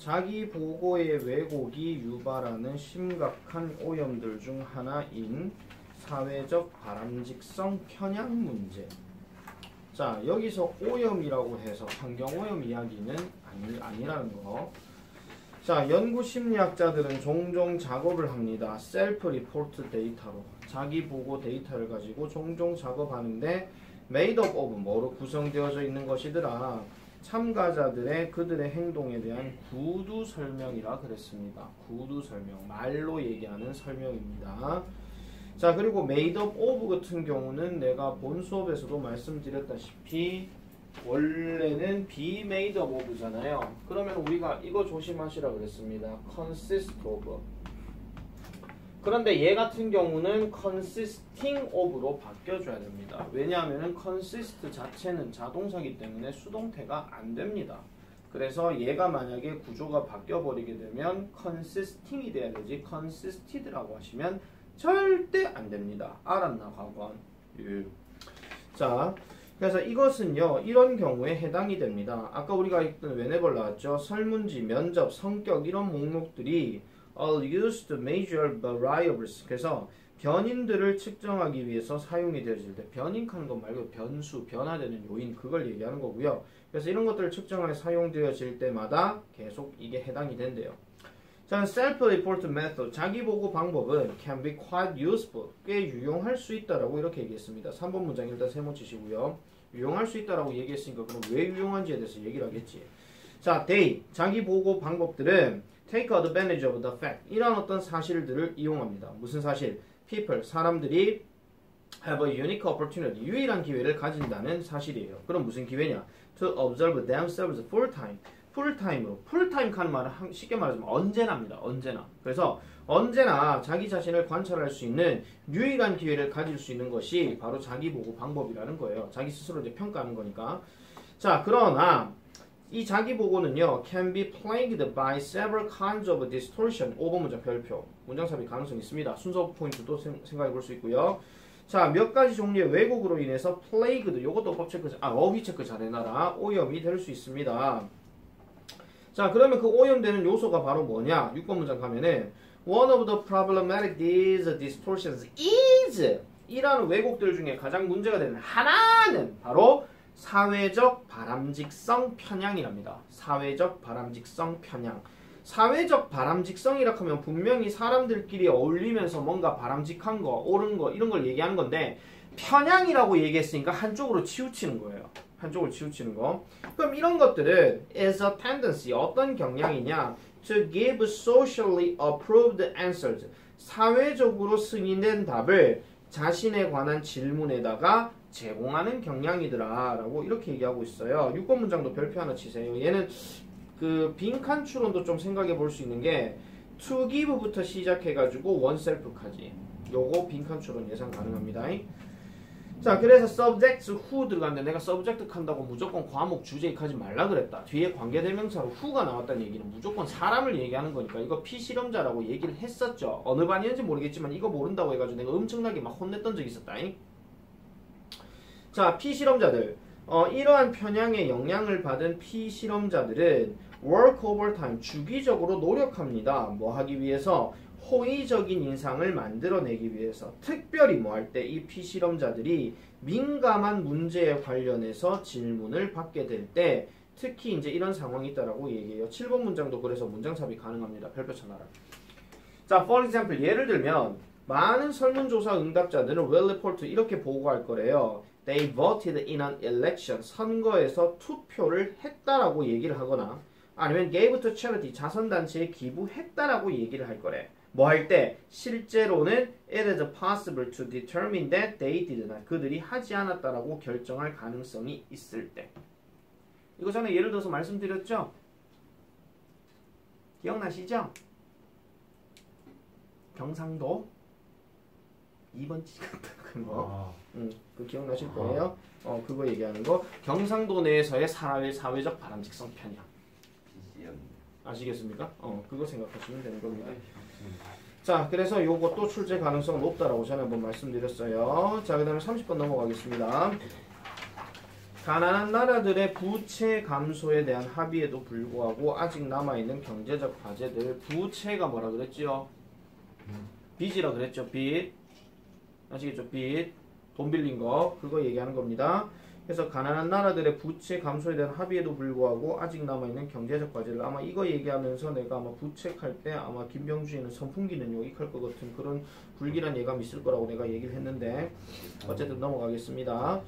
자기 보고의 왜곡이 유발하는 심각한 오염들 중 하나인 사회적 바람직성 편향 문제. 자, 여기서 오염이라고 해서 환경오염 이야기는 아니라는 거. 자, 연구 심리학자들은 종종 작업을 합니다. 셀프 리포트 데이터로. 자기 보고 데이터를 가지고 종종 작업하는데 made up of 뭐로 구성되어져 있는 것이더라. 참가자들의 그들의 행동에 대한 구두 설명이라 그랬습니다. 구두 설명. 말로 얘기하는 설명입니다. 자, 그리고 made up of 같은 경우는 내가 본 수업에서도 말씀드렸다시피 원래는 be made up of잖아요. 그러면 우리가 이거 조심하시라 그랬습니다. consist of. 그런데 얘 같은 경우는 consisting of로 바뀌어줘야 됩니다. 왜냐하면 consist 자체는 자동사기 때문에 수동태가 안 됩니다. 그래서 얘가 만약에 구조가 바뀌어버리게 되면 consisting이 돼야 되지 consisted라고 하시면 절대 안 됩니다. 알았나, 과건? 예. 자, 그래서 이것은요, 이런 경우에 해당이 됩니다. 아까 우리가 했던 whenever 나왔죠. 설문지, 면접, 성격 이런 목록들이 are used to measure variables. 그래서 변인들을 측정하기 위해서 사용이 되어질 때 변인하는 것 말고 변수, 변화되는 요인 그걸 얘기하는 거고요. 그래서 이런 것들을 측정하여 사용되어질 때마다 계속 이게 해당이 된대요. 자, self-report method, 자기보고 방법은 can be quite useful, 꽤 유용할 수 있다라고 이렇게 얘기했습니다. 3번 문장 일단 세모치시고요. 유용할 수 있다라고 얘기했으니까 그럼 왜 유용한지에 대해서 얘기를 하겠지. 자, they, 자기보고 방법들은 take advantage of the fact, 이런 어떤 사실들을 이용합니다. 무슨 사실? people, 사람들이 have a unique opportunity, 유일한 기회를 가진다는 사실이에요. 그럼 무슨 기회냐? to observe themselves full time, 풀타임으로. 풀타임 하는 말은 쉽게 말하자면 언제나입니다. 언제나. 그래서 언제나 자기 자신을 관찰할 수 있는 유일한 기회를 가질 수 있는 것이 바로 자기보고 방법이라는 거예요. 자기 스스로 이제 평가하는 거니까. 자, 그러나 이 자기보고는요, can be plagued by several kinds of distortion. 5번 문장 별표. 문장 삽입 가능성이 있습니다. 순서 포인트도 생각해 볼 수 있고요. 자, 몇 가지 종류의 왜곡으로 인해서 plagued, 요것도 어휘 체크 잘 해놔라. 오염이 될 수 있습니다. 자, 그러면 그 오염되는 요소가 바로 뭐냐? 6번 문장 가면은 one of the problematic these distortions is, 이라는 왜곡들 중에 가장 문제가 되는 하나는 바로 사회적 바람직성 편향이랍니다. 사회적 바람직성 편향. 사회적 바람직성이라 하면 분명히 사람들끼리 어울리면서 뭔가 바람직한 거, 옳은 거 이런 걸 얘기하는 건데 편향이라고 얘기했으니까 한쪽으로 치우치는 거예요. 한쪽으로 치우치는 거. 그럼 이런 것들은 is a tendency, 어떤 경향이냐? to give socially approved answers, 사회적으로 승인된 답을 자신에 관한 질문에다가 제공하는 경향이더라 라고 이렇게 얘기하고 있어요. 6번 문장도 별표 하나 치세요. 얘는 그 빈칸 추론도 좀 생각해 볼 수 있는 게 to give부터 시작해가지고 oneself까지 요거 빈칸 추론 예상 가능합니다. 자, 그래서 subject who 들어갔는데 내가 subject 한다고 무조건 과목 주제 하지 말라 그랬다. 뒤에 관계대명사로 who가 나왔다는 얘기는 무조건 사람을 얘기하는 거니까 이거 피실험자라고 얘기를 했었죠. 어느 반이었는지 모르겠지만 이거 모른다고 해가지고 내가 엄청나게 막 혼냈던 적이 있었다. 자, 피실험자들. 이러한 편향의 영향을 받은 피실험자들은 work overtime, 주기적으로 노력합니다. 뭐 하기 위해서? 호의적인 인상을 만들어내기 위해서. 특별히 뭐 할 때 이 피실험자들이 민감한 문제에 관련해서 질문을 받게 될 때 특히 이제 이런 상황이 있다라고 얘기해요. 7번 문장도 그래서 문장 삽입 가능합니다. 별표 쳐놔라. 자, for example, 예를 들면 많은 설문조사 응답자들은 will report 이렇게 보고할 거래요. They voted in an election, 선거에서 투표를 했다라고 얘기를 하거나 아니면 gave to charity, 자선단체에 기부했다라고 얘기를 할 거래. 뭐 할 때? 실제로는 it is possible to determine that they did not, 그들이 하지 않았다라고 결정할 가능성이 있을 때. 이거 전에 예를 들어서 말씀드렸죠? 기억나시죠? 경상도 2번 찍었던 거. 그 기억나실 거예요. 그거 얘기하는 거. 경상도 내에서의 사회적 바람직성 편향. 아시겠습니까? 그거 생각하시면 되는 겁니다. 자, 그래서 요것도 출제 가능성 높다라고 전에 한번 말씀드렸어요. 자, 그 다음에 30번 넘어가겠습니다. 가난한 나라들의 부채 감소에 대한 합의에도 불구하고 아직 남아있는 경제적 과제들, 부채가 뭐라 그랬지요? 빚이라 그랬죠. 빚. 아시겠죠? 빚. 돈 빌린 거. 그거 얘기하는 겁니다. 그래서 가난한 나라들의 부채 감소에 대한 합의에도 불구하고 아직 남아있는 경제적 과제를, 아마 이거 얘기하면서 내가 아마 부채할 때 아마 김병주에는 선풍기는 요익할 것 같은 그런 불길한 예감이 있을 거라고 내가 얘기를 했는데, 어쨌든 넘어가겠습니다.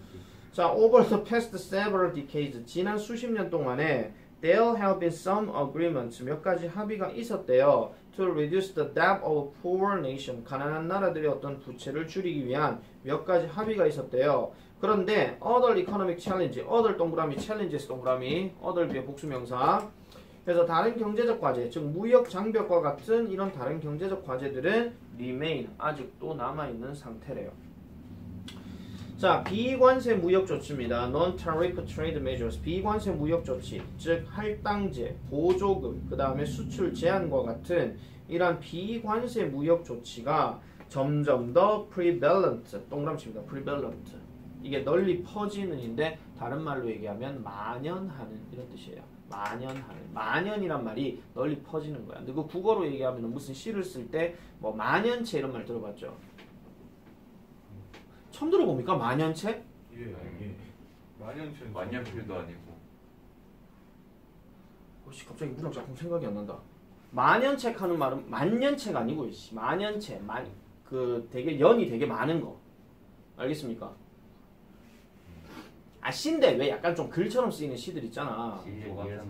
자, over the past several decades, 지난 수십 년 동안에 there have been some agreements, 몇 가지 합의가 있었대요. to reduce the debt of poor nation, 가난한 나라들의 어떤 부채를 줄이기 위한 몇 가지 합의가 있었대요. 그런데 other economic challenge, other 동그라미, challenges 동그라미, other 뒤에 복수명사. 그래서 다른 경제적 과제, 즉 무역 장벽과 같은 이런 다른 경제적 과제들은 remain, 아직도 남아있는 상태래요. 자, 비관세 무역 조치입니다. Non-tariff trade measures, 비관세 무역 조치, 즉 할당제, 보조금, 그 다음에 수출 제한과 같은 이러한 비관세 무역 조치가 점점 더 prevalent, 동그라미입니다. prevalent. 이게 널리 퍼지는인데 다른 말로 얘기하면 만연하는 이런 뜻이에요. 만연하는. 만연이란 말이 널리 퍼지는 거야. 근데 그 국어로 얘기하면 무슨 시를 쓸 때 뭐 만연체 이런 말 들어봤죠? 처음 들어봅니까? 만연체? 예. 만년필도 아니고. 혹시 갑자기 문학 작품 생각이 안 난다. 만연책 하는 말은 만년체가 아니고 만연체, 그 되게 연이 되게 많은 거. 알겠습니까? 아, 시인데 왜 약간 좀 글처럼 쓰이는 시들 있잖아.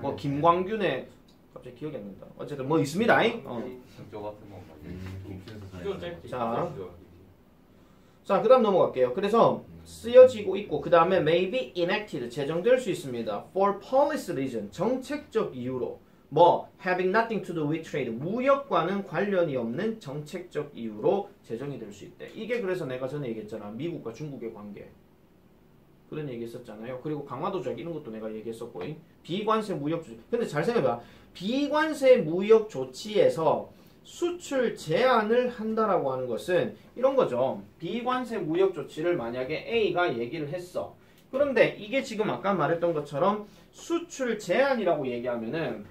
뭐 김광균의 갑자기 기억이 안 난다. 어쨌든 뭐 있습니다. 저 같은 거 자, 그 다음 넘어갈게요. 그래서 쓰여지고 있고 그 다음에 may be enacted, 제정될 수 있습니다. for policy reason, 정책적 이유로. 뭐 having nothing to do with trade, 무역과는 관련이 없는 정책적 이유로 제정이 될 수 있대. 이게 그래서 내가 전에 얘기했잖아. 미국과 중국의 관계. 그런 얘기 했었잖아요. 그리고 강화도 조약 이런 것도 내가 얘기했었고, 비관세 무역 조치. 근데 잘 생각해봐. 비관세 무역 조치에서 수출 제한을 한다라고 하는 것은 이런 거죠. 비관세 무역 조치를 만약에 A가 얘기를 했어. 그런데 이게 지금 아까 말했던 것처럼 수출 제한이라고 얘기하면은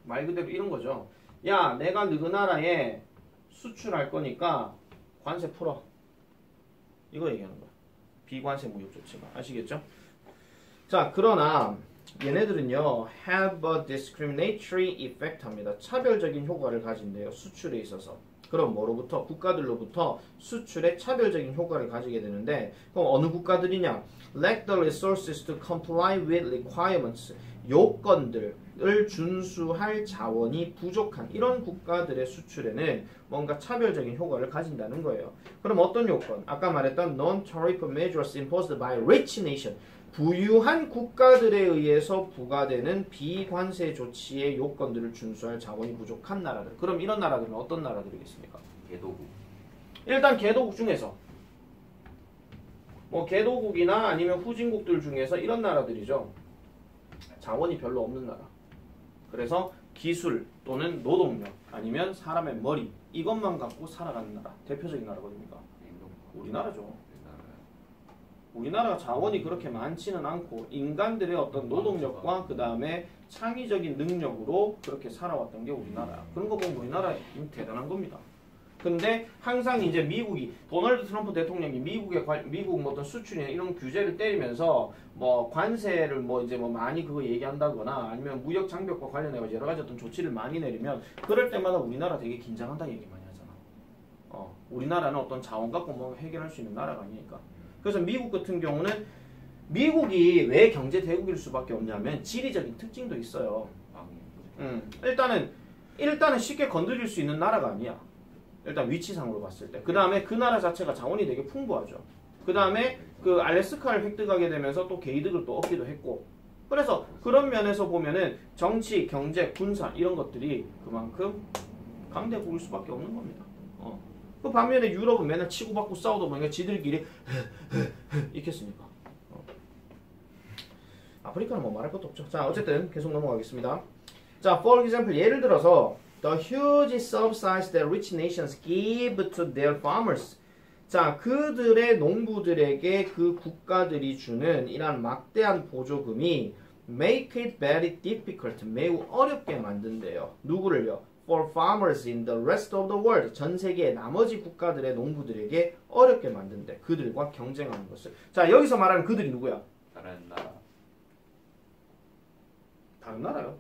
말 그대로 이런 거죠. 야, 내가 너희 나라에 수출할 거니까 관세 풀어. 이거 얘기하는 거야. 비관세 무역 조치가. 아시겠죠? 자, 그러나 얘네들은요, have a discriminatory effect 합니다. 차별적인 효과를 가진대요. 수출에 있어서. 그럼 뭐로부터? 국가들로부터 수출에 차별적인 효과를 가지게 되는데, 그럼 어느 국가들이냐? lack the resources to comply with requirements. 요건들을 준수할 자원이 부족한 이런 국가들의 수출에는 뭔가 차별적인 효과를 가진다는 거예요. 그럼 어떤 요건? 아까 말했던 non-tariff measures imposed by rich nation. 부유한 국가들에 의해서 부과되는 비관세 조치의 요건들을 준수할 자원이 부족한 나라들. 그럼 이런 나라들은 어떤 나라들이겠습니까? 개도국. 일단 개도국 중에서 뭐 개도국이나 아니면 후진국들 중에서 이런 나라들이죠. 자원이 별로 없는 나라. 그래서 기술 또는 노동력 아니면 사람의 머리 이것만 갖고 살아가는 나라. 대표적인 나라가 어딥니까? 우리나라죠. 우리나라가 자원이 그렇게 많지는 않고 인간들의 어떤 노동력과 그 다음에 창의적인 능력으로 그렇게 살아왔던 게 우리나라야. 그런 거 보면 우리나라 대단한 겁니다. 근데 항상 이제 미국이 도널드 트럼프 대통령이 미국 뭐 어떤 수출이나 이런 규제를 때리면서 뭐 관세를 뭐 이제 뭐 많이 그거 얘기한다거나 아니면 무역 장벽과 관련해서 여러 가지 어떤 조치를 많이 내리면 그럴 때마다 우리나라 되게 긴장한다 얘기 많이 하잖아. 우리나라는 어떤 자원 갖고 뭐 해결할 수 있는 나라가 아니니까. 그래서 미국 같은 경우는 미국이 왜 경제 대국일 수밖에 없냐면 지리적인 특징도 있어요. 일단은 쉽게 건드릴 수 있는 나라가 아니야. 일단 위치상으로 봤을 때. 그 다음에 그 나라 자체가 자원이 되게 풍부하죠. 그 다음에 그 알래스카를 획득하게 되면서 또 개이득을 또 얻기도 했고. 그래서 그런 면에서 보면은 정치, 경제, 군사 이런 것들이 그만큼 강대국일 수밖에 없는 겁니다. 그 반면에 유럽은 맨날 치고받고 싸우다 보니까 지들끼리 있겠습니까? 아프리카는 뭐 말할 것도 없죠. 자, 어쨌든 계속 넘어가겠습니다. 자, for example, 예를 들어서 the huge subsidies that rich nations give to their farmers. 자, 그들의 농부들에게 그 국가들이 주는 이러한 막대한 보조금이 make it very difficult, 매우 어렵게 만든대요. 누구를요? For farmers in the rest of the world, 전 세계의 나머지 국가들의 농부들에게 어렵게 만든대. 그들과 경쟁하는 것을. 자, 여기서 말하는 그들이 누구야? 다른 나라. 다른 나라요.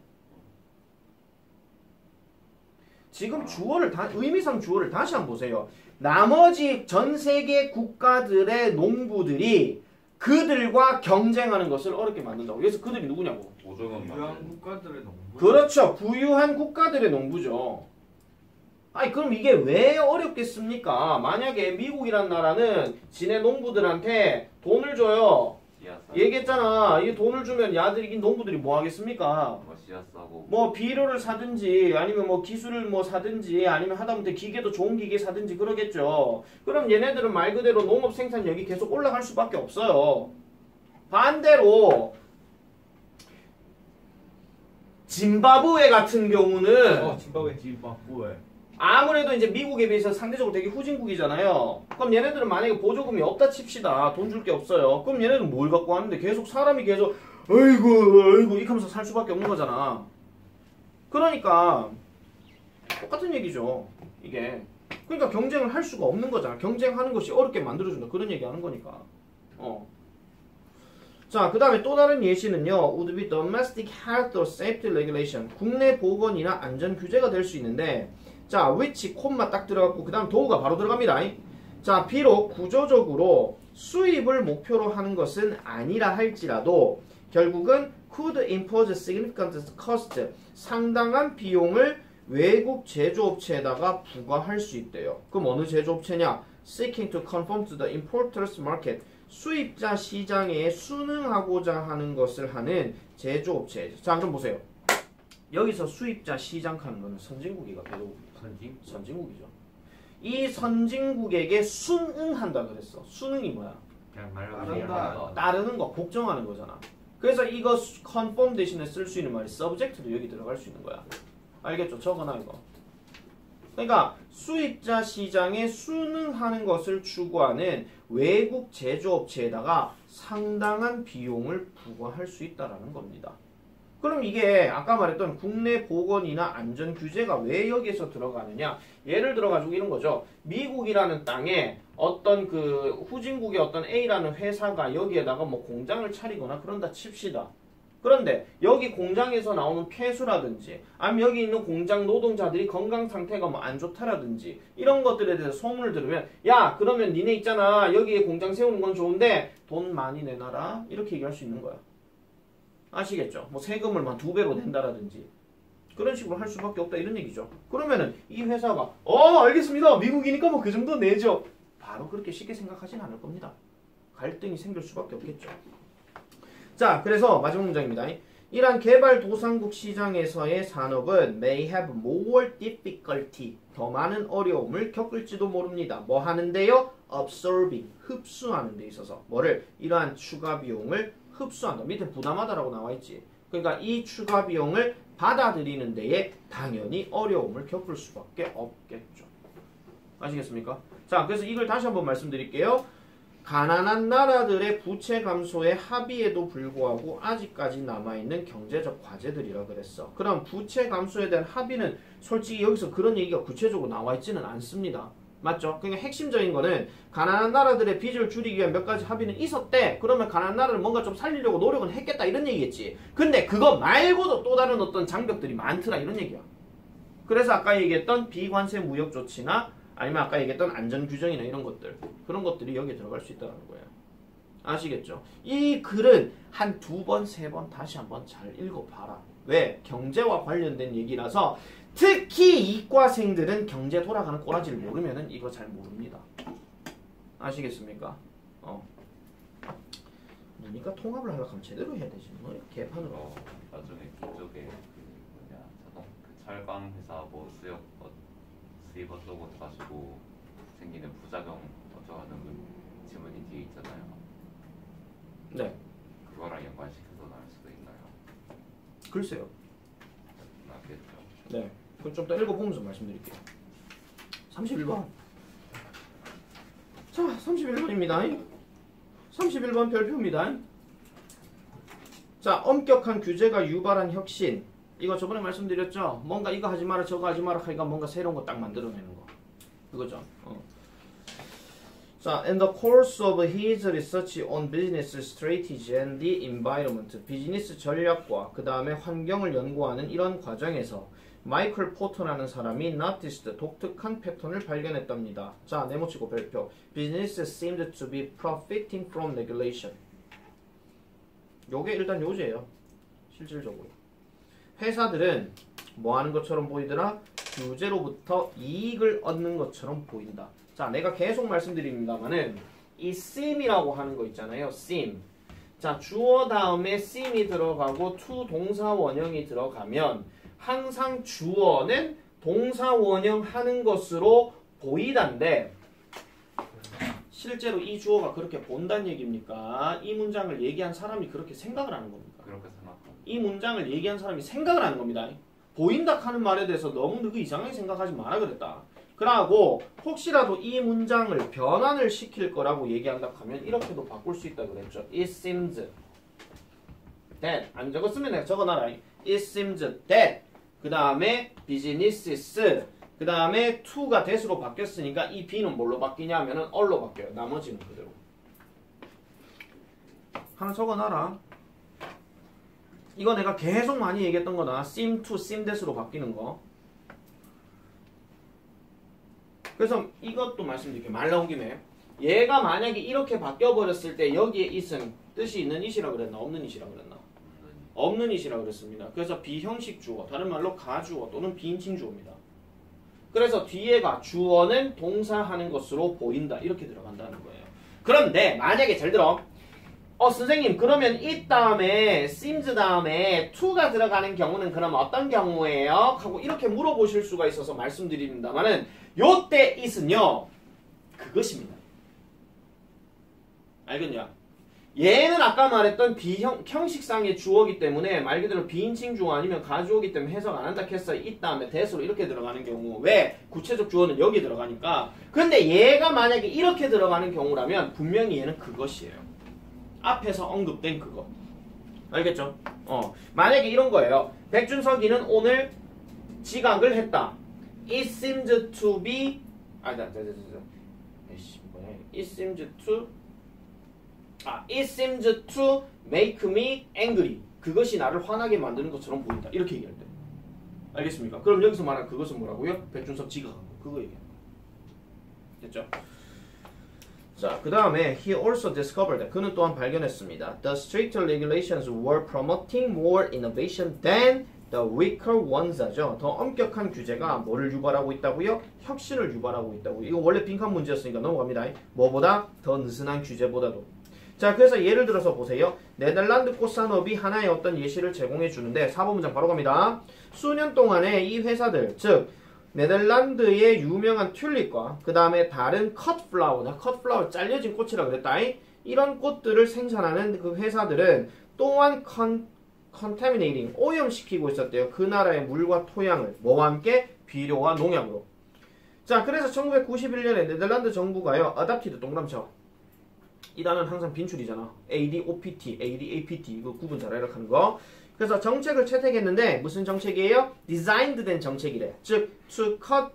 지금 주어를 의미상 주어를 다시 한번 보세요. 나머지 전 세계 국가들의 농부들이 그들과 경쟁하는 것을 어렵게 만든다고. 그래서 그들이 누구냐고? 보조금 유한 받는. 국가들의 농부. 그렇죠. 부유한 국가들의 농부죠. 아니 그럼 이게 왜 어렵겠습니까? 만약에 미국이란 나라는 지네 농부들한테 돈을 줘요. 씨앗 얘기했잖아. 이 돈을 주면 야들이 농부들이 뭐 하겠습니까? 뭐 씨앗 사고. 뭐 비료를 사든지 아니면 뭐 기술을 뭐 사든지 아니면 하다못해 기계도 좋은 기계 사든지 그러겠죠. 그럼 얘네들은 말 그대로 농업 생산력이 계속 올라갈 수밖에 없어요. 반대로 짐바브웨 같은 경우는 짐바브웨. 아무래도 이제 미국에 비해서 상대적으로 되게 후진국이잖아요. 그럼 얘네들은 만약에 보조금이 없다 칩시다. 돈 줄 게 없어요. 그럼 얘네들은 뭘 갖고 하는데 계속 사람이 계속 어이구 이렇게 하면서 살 수밖에 없는 거잖아. 그러니까 똑같은 얘기죠. 이게. 그러니까 경쟁을 할 수가 없는 거잖아. 경쟁하는 것이 어렵게 만들어준다. 그런 얘기 하는 거니까. 자, 그 다음에 또 다른 예시는요. would be domestic health or safety regulation. 국내 보건이나 안전 규제가 될 수 있는데 자, which, 콤마 딱 들어갔고 그 다음 도구가 바로 들어갑니다. 자, 비록 구조적으로 수입을 목표로 하는 것은 아니라 할지라도 결국은 could impose significant cost, 상당한 비용을 외국 제조업체에다가 부과할 수 있대요. 그럼 어느 제조업체냐? seeking to conform to the importer's market, 수입자 시장에 순응하고자 하는 것을 하는 제조업체. 자, 그럼 보세요. 여기서 수입자 시장 하는 거는 선진국이가 배도국이죠. 선진국이죠. 이 선진국에게 순응한다 그랬어. 순응이 뭐야? 그냥 말로 따른다. 따르는 거, 복종하는 거잖아. 그래서 이거 conform 대신에 쓸 수 있는 말이 subject도 여기 들어갈 수 있는 거야. 알겠죠? 적어놔 이거. 그러니까 수입자 시장에 순응하는 것을 추구하는 외국 제조업체에다가 상당한 비용을 부과할 수 있다라는 겁니다. 그럼 이게 아까 말했던 국내 보건이나 안전 규제가 왜 여기에서 들어가느냐? 예를 들어 가지고 이런 거죠. 미국이라는 땅에 어떤 그 후진국의 어떤 A라는 회사가 여기에다가 뭐 공장을 차리거나 그런다 칩시다. 그런데 여기 공장에서 나오는 폐수라든지 아니면 여기 있는 공장 노동자들이 건강 상태가 뭐 안 좋다라든지 이런 것들에 대해서 소문을 들으면 야 그러면 니네 있잖아 여기에 공장 세우는 건 좋은데 돈 많이 내놔라 이렇게 얘기할 수 있는 거야. 아시겠죠? 뭐 세금을 막 2배로 낸다라든지 그런 식으로 할 수밖에 없다 이런 얘기죠. 그러면은 이 회사가 알겠습니다. 미국이니까 뭐 그 정도 내죠. 바로 그렇게 쉽게 생각하진 않을 겁니다. 갈등이 생길 수밖에 없겠죠. 자, 그래서 마지막 문장입니다. 이러한 개발도상국 시장에서의 산업은 may have more difficulty, 더 많은 어려움을 겪을지도 모릅니다. 뭐 하는데요? absorbing, 흡수하는 데 있어서 뭐를? 이러한 추가 비용을 흡수한다. 밑에 부담하다라고 나와있지. 그러니까 이 추가 비용을 받아들이는 데에 당연히 어려움을 겪을 수밖에 없겠죠. 아시겠습니까? 자, 그래서 이걸 다시 한번 말씀드릴게요. 가난한 나라들의 부채 감소에 합의에도 불구하고 아직까지 남아있는 경제적 과제들이라 그랬어. 그럼 부채 감소에 대한 합의는 솔직히 여기서 그런 얘기가 구체적으로 나와있지는 않습니다. 맞죠? 그러니까 핵심적인 거는 가난한 나라들의 빚을 줄이기 위한 몇 가지 합의는 있었대. 그러면 가난한 나라를 뭔가 좀 살리려고 노력은 했겠다 이런 얘기겠지. 근데 그거 말고도 또 다른 어떤 장벽들이 많더라 이런 얘기야. 그래서 아까 얘기했던 비관세 무역 조치나 아니면 아까 얘기했던 안전 규정이나 이런 것들 그런 것들이 여기에 들어갈 수 있다는 거예요. 아시겠죠? 이 글은 한 2번, 3번 다시 한번 잘 읽어봐라. 왜? 경제와 관련된 얘기라서 특히 이과생들은 경제 돌아가는 꼬라지를 모르면은 이거 잘 모릅니다. 아시겠습니까? 그러니까 통합을 하려고 하면 제대로 해야 되지. 뭐 개판으로. 나중에 그쪽에 그 뭐냐 자동 그 철강 회사 뭐 수입 어쩌고 가지고 생기는 부작용 어쩌고 하는 그 지문이 뒤에 있잖아요. 네. 그거랑 연관시켜서 나올 수도 있나요? 글쎄요. 나겠죠. 네. 그럼 좀 더 읽어보면서 말씀드릴게요. 31번. 자, 31번입니다. 31번 별표입니다. 자, 엄격한 규제가 유발한 혁신. 이거 저번에 말씀드렸죠? 뭔가 이거 하지 마라 저거 하지 마라 하니까 뭔가 새로운 거 딱 만들어내는 거. 그거죠. 자, in the course of his research on business strategy and the environment, 비즈니스 전략과 그 다음에 환경을 연구하는 이런 과정에서 마이클 포터라는 사람이 noticed, 독특한 패턴을 발견했답니다. 자, 네모치고 별표. Business seemed to be profiting from regulation. 요게 일단 요제예요. 실질적으로. 회사들은 뭐 하는 것처럼 보이더라? 규제로부터 이익을 얻는 것처럼 보인다. 자, 내가 계속 말씀드립니다만은 이 seem이라고 하는 거 있잖아요. seem. 자, 주어 다음에 seem이 들어가고 to 동사 원형이 들어가면 항상 주어는 동사 원형 하는 것으로 보이단데 실제로 이 주어가 그렇게 본다는 얘기입니까? 이 문장을 얘기한 사람이 그렇게 생각을 하는 겁니까? 그렇게 생각합니다. 이 문장을 얘기한 사람이 생각을 하는 겁니다. 보인다 하는 말에 대해서 너무 그 이상하게 생각하지 마라 그랬다. 그러고 혹시라도 이 문장을 변환을 시킬 거라고 얘기한다 하면 이렇게도 바꿀 수 있다 그랬죠. It seems that. 안 적었으면 내가 적어놔라. It seems that. 그 다음에 businesses. 그 다음에 to가 that으로 바뀌었으니까 이 be는 뭘로 바뀌냐면은 all로 바뀌어요. 나머지는 그대로. 하나 적어놔라. 이거 내가 계속 많이 얘기했던 거다. seem to, seem that으로 바뀌는 거. 그래서 이것도 말씀드릴게요. 말 나온 김에. 얘가 만약에 이렇게 바뀌어버렸을 때 여기에 it은 뜻이 있는 it이라 그랬나? 없는 it이라 그랬나? 없는 it이라 그랬습니다. 그래서 비형식 주어, 다른 말로 가주어 또는 비인칭 주어입니다. 그래서 뒤에가 주어는 동사하는 것으로 보인다. 이렇게 들어간다는 거예요. 그런데 만약에 잘 들어. 선생님 그러면 it 다음에 seems 다음에 to가 들어가는 경우는 그럼 어떤 경우예요? 하고 이렇게 물어보실 수가 있어서 말씀드립니다만은 요때 it은요 그것입니다. 알겠냐? 얘는 아까 말했던 형식상의 주어기 때문에 말 그대로 비인칭 주어 아니면 가주어기 때문에 해석 안 한다 했어. it 다음에 that으로 이렇게 들어가는 경우. 왜? 구체적 주어는 여기 들어가니까. 근데 얘가 만약에 이렇게 들어가는 경우라면 분명히 얘는 그것이에요. 앞에서 언급된 그거. 알겠죠? 만약에 이런 거예요. 백준석이는 오늘 지각을 했다. It seems to be It seems to make me angry. 그것이 나를 화나게 만드는 것처럼 보인다. 이렇게 얘기할 때. 알겠습니까? 그럼 여기서 말한 그것은 뭐라고요? 백준석 지각한 거. 그거 얘기해요. 됐죠? 자, 그 다음에 he also discovered. 그는 또한 발견했습니다. The stricter regulations were promoting more innovation than the weaker ones 하죠. 더 엄격한 규제가 뭐를 유발하고 있다고요? 혁신을 유발하고 있다고요. 이거 원래 빈칸 문제였으니까 넘어갑니다. 뭐보다? 더 느슨한 규제보다도. 자, 그래서 예를 들어서 보세요. 네덜란드 꽃산업이 하나의 어떤 예시를 제공해 주는데 4번 문장 바로 갑니다. 수년 동안에 이 회사들, 즉 네덜란드의 유명한 튤립과 그 다음에 다른 컷플라워, 컷플라워 잘려진 꽃이라 그랬다. 이런 꽃들을 생산하는 그 회사들은 또한 contaminating, 오염시키고 있었대요. 그 나라의 물과 토양을 뭐와 함께? 비료와 농약으로. 자, 그래서 1991년에 네덜란드 정부가요. adopted 동그라미쳐. 이 단어는 항상 빈출이잖아. ADOPT, ADAPT 이거 구분 잘해라 하는 거. 그래서 정책을 채택했는데 무슨 정책이에요? designed 된 정책이래. 즉 to cut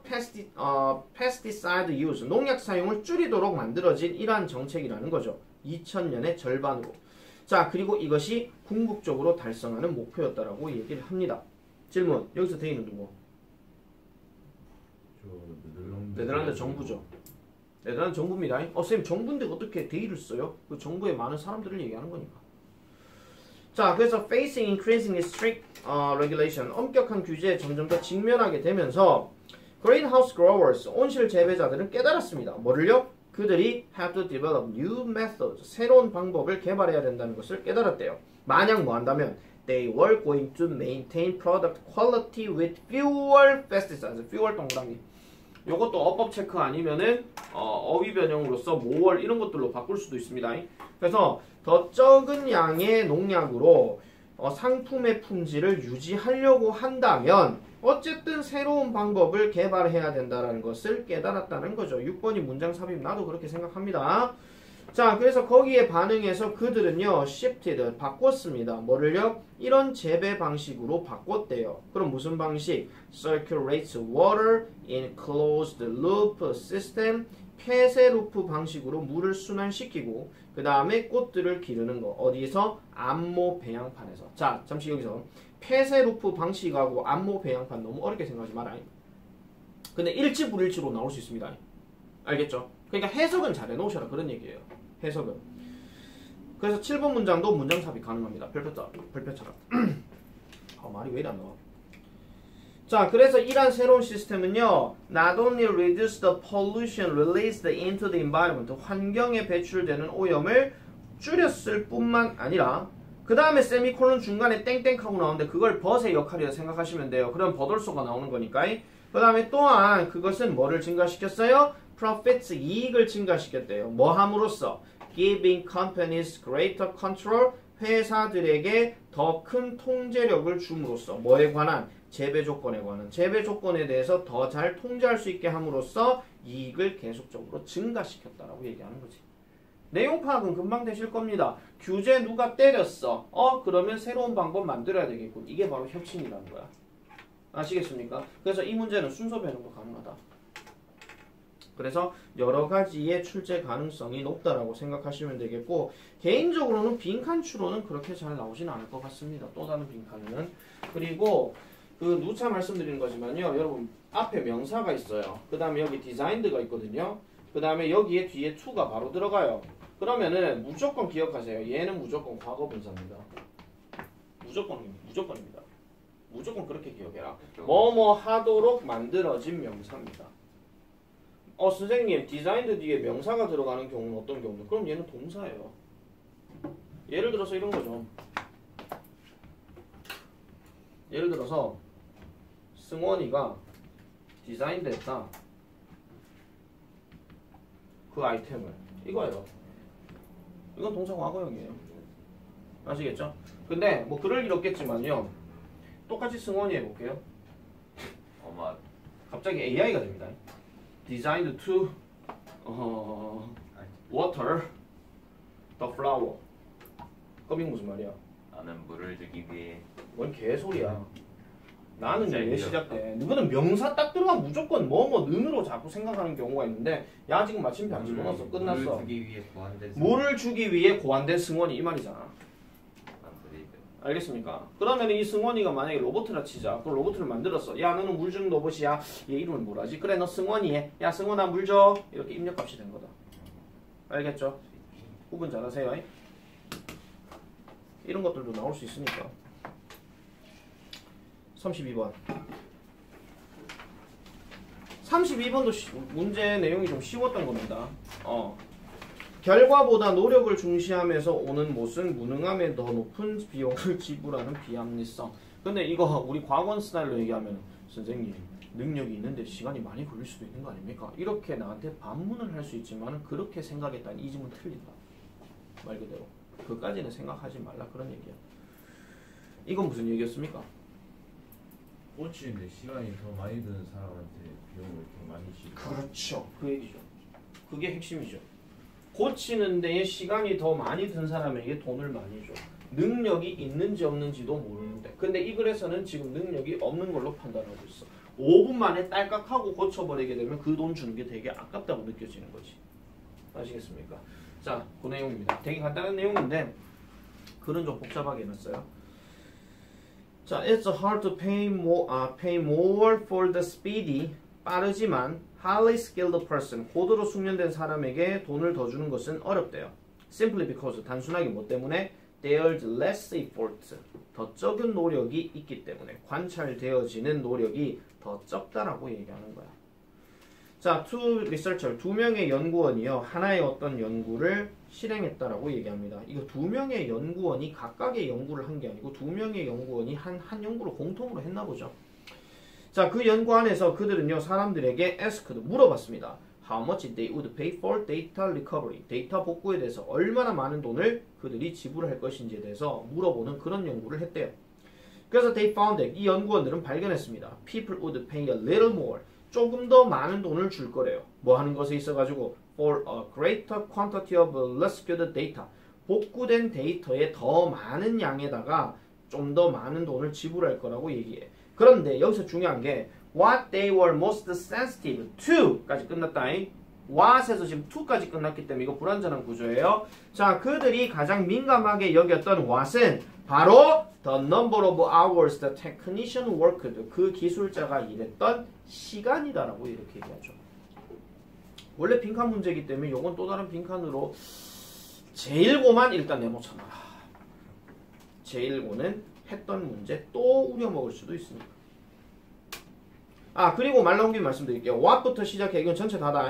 pesticide use, 농약 사용을 줄이도록 만들어진 이러한 정책이라는 거죠. 2000년의 절반으로. 자, 그리고 이것이 궁극적으로 달성하는 목표였다라고 얘기를 합니다. 질문, 여기서 돼 있는 누구? 네덜란드 정부죠. 네덜란드 정부입니다. 선생님 정부인데 어떻게 대의를 써요? 그 정부의 많은 사람들을 얘기하는 거니까. 자, 그래서 facing increasingly strict regulation, 엄격한 규제에 점점 더 직면하게 되면서 greenhouse growers, 온실 재배자들은 깨달았습니다. 뭐를요? 그들이 have to develop new methods, 새로운 방법을 개발해야 된다는 것을 깨달았대요. 만약 뭐 한다면 they were going to maintain product quality with fewer pesticides, fewer 동그라미. 요것도 어법 체크 아니면은 어휘 변형으로서 모월 이런 것들로 바꿀 수도 있습니다. 그래서 더 적은 양의 농약으로 상품의 품질을 유지하려고 한다면 어쨌든 새로운 방법을 개발해야 된다는 것을 깨달았다는 거죠. 6번이 문장 삽입. 나도 그렇게 생각합니다. 자, 그래서 거기에 반응해서 그들은요, shifted, 바꿨습니다. 뭐를요? 이런 재배 방식으로 바꿨대요. 그럼 무슨 방식? circulates water in closed loop system, 폐쇄 루프 방식으로 물을 순환시키고 그 다음에 꽃들을 기르는 거. 어디서? 암모 배양판에서. 자, 잠시 여기서 폐쇄 루프 방식하고 암모 배양판 너무 어렵게 생각하지 마라. 근데 일치 불일치로 나올 수 있습니다. 알겠죠? 그러니까 해석은 잘 해놓으셔라 그런 얘기예요. 해석은. 그래서 7번 문장도 문장 삽입 가능합니다. 별표처럼. 말이 왜 이래 안 나와? 자, 그래서 이러한 새로운 시스템은요, not only reduce the pollution released into the environment, 환경에 배출되는 오염을 줄였을 뿐만 아니라, 그 다음에 세미콜론 중간에 땡땡하고 나오는데 그걸 벗의 역할이라 생각하시면 돼요. 그럼 버돌소가 나오는 거니까. 그 다음에 또한 그것은 뭐를 증가시켰어요? profits, 이익을 증가시켰대요. 뭐 함으로써? giving companies greater control, 회사들에게 더 큰 통제력을 줌으로써. 뭐에 관한? 재배 조건에 관한. 재배 조건에 대해서 더 잘 통제할 수 있게 함으로써 이익을 계속적으로 증가시켰다라고 얘기하는 거지. 내용 파악은 금방 되실 겁니다. 규제 누가 때렸어? 그러면 새로운 방법 만들어야 되겠군. 이게 바로 혁신이라는 거야. 아시겠습니까? 그래서 이 문제는 순서 배분도 가능하다. 그래서 여러 가지의 출제 가능성이 높다라고 생각하시면 되겠고, 개인적으로는 빈칸 추론은 그렇게 잘 나오진 않을 것 같습니다. 또 다른 빈칸은. 그리고 그 누차 말씀드리는 거지만요, 여러분 앞에 명사가 있어요. 그 다음에 여기 디자인드가 있거든요. 그 다음에 여기에 뒤에 to가 바로 들어가요. 그러면은 무조건 기억하세요. 얘는 무조건 과거 분사입니다. 무조건입니다. 무조건 그렇게 기억해라. 뭐뭐 하도록 만들어진 명사입니다. 선생님, 디자인드 뒤에 명사가 들어가는 경우는 어떤 경우는? 그럼 얘는 동사예요. 예를 들어서 이런 거죠. 예를 들어서 승원이가 디자인드 했다. 그 아이템을. 이거예요. 이건 동사 과거형이에요. 아시겠죠? 근데 뭐 그럴 일 없겠지만요. 똑같이 승원이 해볼게요. 갑자기 AI가 됩니다. Designed to water the flower. 그게 무슨 말이야? 나는 물을 주기 위해. 뭔 개소리야. 나는 왜 시작돼? 누구는 명사 딱 들어가면 무조건 는으로 자꾸 생각하는 경우가 있는데, 야 지금 마침표 안 집어넣었어. 끝났어. 물을 주기 위해 고안된 승원이 이 말이잖아. 알겠습니까? 그러면 이 승원이가 만약에 로봇이라 치자. 그럼 로봇을 만들었어. 야 너는 물 주는 로봇이야. 얘 이름을 뭐라지? 그래 너 승원이 해. 야 승원아 물 줘. 이렇게 입력값이 된 거다. 알겠죠? 구분 잘하세요. 이런 것들도 나올 수 있으니까. 32번. 32번도 문제 내용이 좀 쉬웠던 겁니다. 결과보다 노력을 중시하면서 오는 못은 무능함에 더 높은 비용을 지불하는 비합리성. 근데 이거 우리 과거원 스타일로 얘기하면, 선생님 능력이 있는데 시간이 많이 걸릴 수도 있는 거 아닙니까? 이렇게 나한테 반문을 할 수 있지만 그렇게 생각했다니 이 질문 틀린다. 말 그대로. 그까지는 생각하지 말라 그런 얘기야. 이건 무슨 얘기였습니까? 꽂히는데 시간이 더 많이 드는 사람한테 비용을 이렇게 많이 지불. 그렇죠. 그 얘기죠. 그게 핵심이죠. 고치는 데에 시간이 더 많이 든 사람에게 돈을 많이 줘. 능력이 있는지 없는지도 모르는데. 근데 이 글에서는 지금 능력이 없는 걸로 판단하고 있어. 5분 만에 딸깍하고 고쳐버리게 되면 그 돈 주는 게 되게 아깝다고 느껴지는 거지. 아시겠습니까? 자, 그 내용입니다. 되게 간단한 내용인데 글은 좀 복잡하게 해놨어요. 자, it's hard to pay more for the speedy, 빠르지만 highly skilled person, 고도로 숙련된 사람에게 돈을 더 주는 것은 어렵대요. Simply because, 단순하게 뭐 때문에? There's less effort, 더 적은 노력이 있기 때문에, 관찰되어지는 노력이 더 적다라고 얘기하는 거야. 자, two researcher, 두 명의 연구원이요, 하나의 어떤 연구를 실행했다라고 얘기합니다. 이거 두 명의 연구원이 각각의 연구를 한 게 아니고 두 명의 연구원이 한 연구를 공통으로 했나 보죠. 자, 그 연구 안에서 그들은요, 사람들에게 asked, 물어봤습니다. How much they would pay for data recovery, 데이터 복구에 대해서 얼마나 많은 돈을 그들이 지불할 것인지에 대해서 물어보는 그런 연구를 했대요. 그래서 they found that 이 연구원들은 발견했습니다. People would pay a little more. 조금 더 많은 돈을 줄 거래요. 뭐 하는 것에 있어가지고 for a greater quantity of less good data. 복구된 데이터에 더 많은 양에다가 좀 더 많은 돈을 지불할 거라고 얘기해. 그런데 여기서 중요한 게 what they were most sensitive to까지 끝났다. what에서 지금 to까지 끝났기 때문에 이거 불완전한 구조예요. 자, 그들이 가장 민감하게 여겼던 what은 바로 the number of hours the technician worked. 그 기술자가 일했던 시간이다라고 이렇게 얘기하죠. 원래 빈칸 문제이기 때문에 이건 또 다른 빈칸으로 제1고만 일단 내놓잖아. 제1고는 했던 문제 또 우려먹을 수도 있으니까. 아, 그리고 말 나온 김에 말씀드릴게요. what부터 시작해. 이건 전체 다다.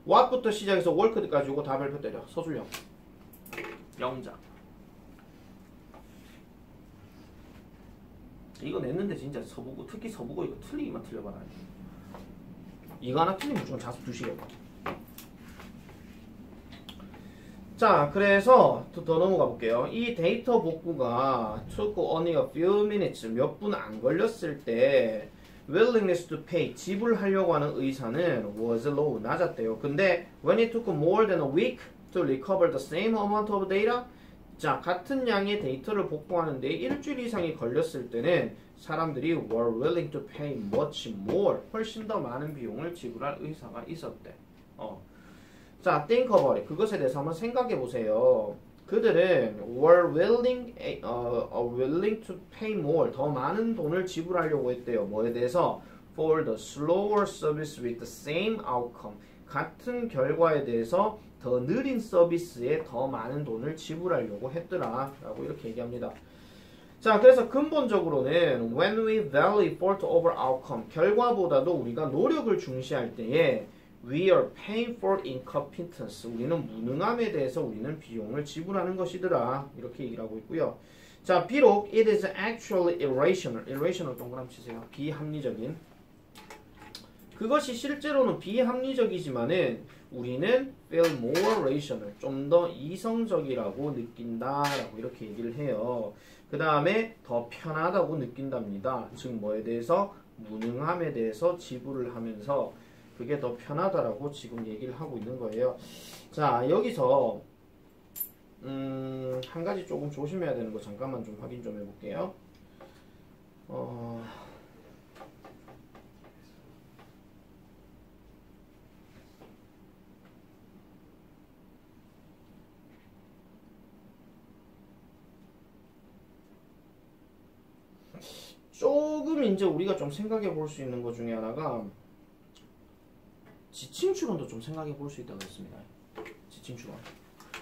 what부터 시작해서 worked까지 오고 다 발표 때려. 서술형. 영작. 이거 냈는데 진짜 서부고, 특히 서부고 이거 틀리기만 틀려봐라. 이거 하나 틀리면 무조건 자습 두시겠다. 자, 그래서 더 넘어가 볼게요. 이 데이터 복구가 took only a few minutes, 몇 분 안 걸렸을 때 willingness to pay, 지불하려고 하는 의사는 was low, 낮았대요. 근데 when it took more than a week to recover the same amount of data, 자, 같은 양의 데이터를 복구하는데 일주일 이상이 걸렸을 때는 사람들이 were willing to pay much more, 훨씬 더 많은 비용을 지불할 의사가 있었대. 자, think about it. 그것에 대해서 한번 생각해 보세요. 그들은 were willing to pay more, 더 많은 돈을 지불하려고 했대요. 뭐에 대해서? For the slower service with the same outcome. 같은 결과에 대해서 더 느린 서비스에 더 많은 돈을 지불하려고 했더라 라고 이렇게 얘기합니다. 자, 그래서 근본적으로는 when we value effort over outcome, 결과보다도 우리가 노력을 중시할 때에 we are paying for incompetence, 우리는 무능함에 대해서 우리는 비용을 지불하는 것이더라 이렇게 얘기를 하고 있고요. 자, 비록 it is actually irrational, irrational 동그라미 치세요. 비합리적인, 그것이 실제로는 비합리적이지만은 우리는 feel more rational, 좀 더 이성적이라고 느낀다라고 이렇게 얘기를 해요. 그 다음에 더 편하다고 느낀답니다. 즉 뭐에 대해서? 무능함에 대해서 지불을 하면서 그게 더 편하다라고 지금 얘기를 하고 있는 거예요. 자, 여기서 한 가지 조금 조심해야 되는 거 잠깐만 좀 확인 좀 해볼게요. 조금 이제 우리가 좀 생각해 볼 수 있는 것 중에 하나가 지칭 추론도 좀 생각해 볼 수 있다고 했습니다. 지칭 추론.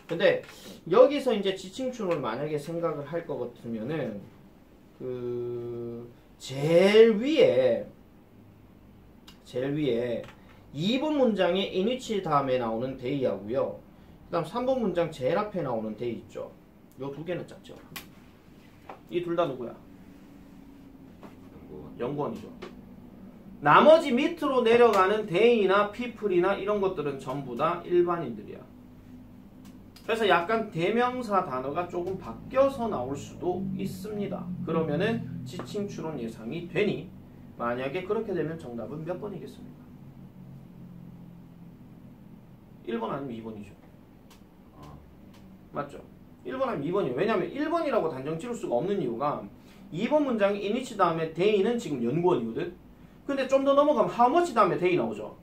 근데 여기서 이제 지칭 추론을 만약에 생각을 할 것 같으면은 그 제일 위에 2번 문장에 in which 다음에 나오는 they하고요. 그 다음 3번 문장 제일 앞에 나오는 they 있죠. 요 두 개는 짰죠. 이 둘 다 누구야? 연구원이죠. 나머지 밑으로 내려가는 they나 people이나 이런 것들은 전부 다 일반인들이야. 그래서 약간 대명사 단어가 조금 바뀌어서 나올 수도 있습니다. 그러면은 지칭 추론 예상이 되니 만약에 그렇게 되면 정답은 몇 번이겠습니까? 1번 아니면 2번이죠. 맞죠? 1번 아니면 2번이에요. 왜냐하면 1번이라고 단정 지을 수가 없는 이유가 2번 문장이 in which 다음에 they는 지금 연구원이거든. 근데 좀 더 넘어가면 how much 다음에 they 나오죠.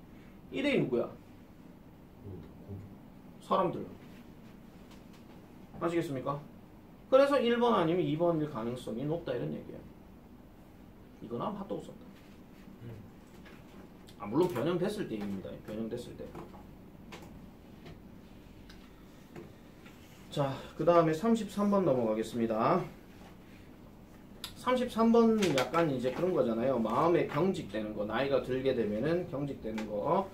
이 they 누구야? 사람들. 아시겠습니까? 그래서 1번 아니면 2번일 가능성이 높다 이런 얘기예요. 이건 아마 핫도그 썼다. 물론 변형됐을 때 얘기입니다. 변형됐을 때. 자, 그 다음에 33번 넘어가겠습니다. 33번 약간 이제 그런 거잖아요. 마음에 경직되는 거. 나이가 들게 되면은 경직되는 거.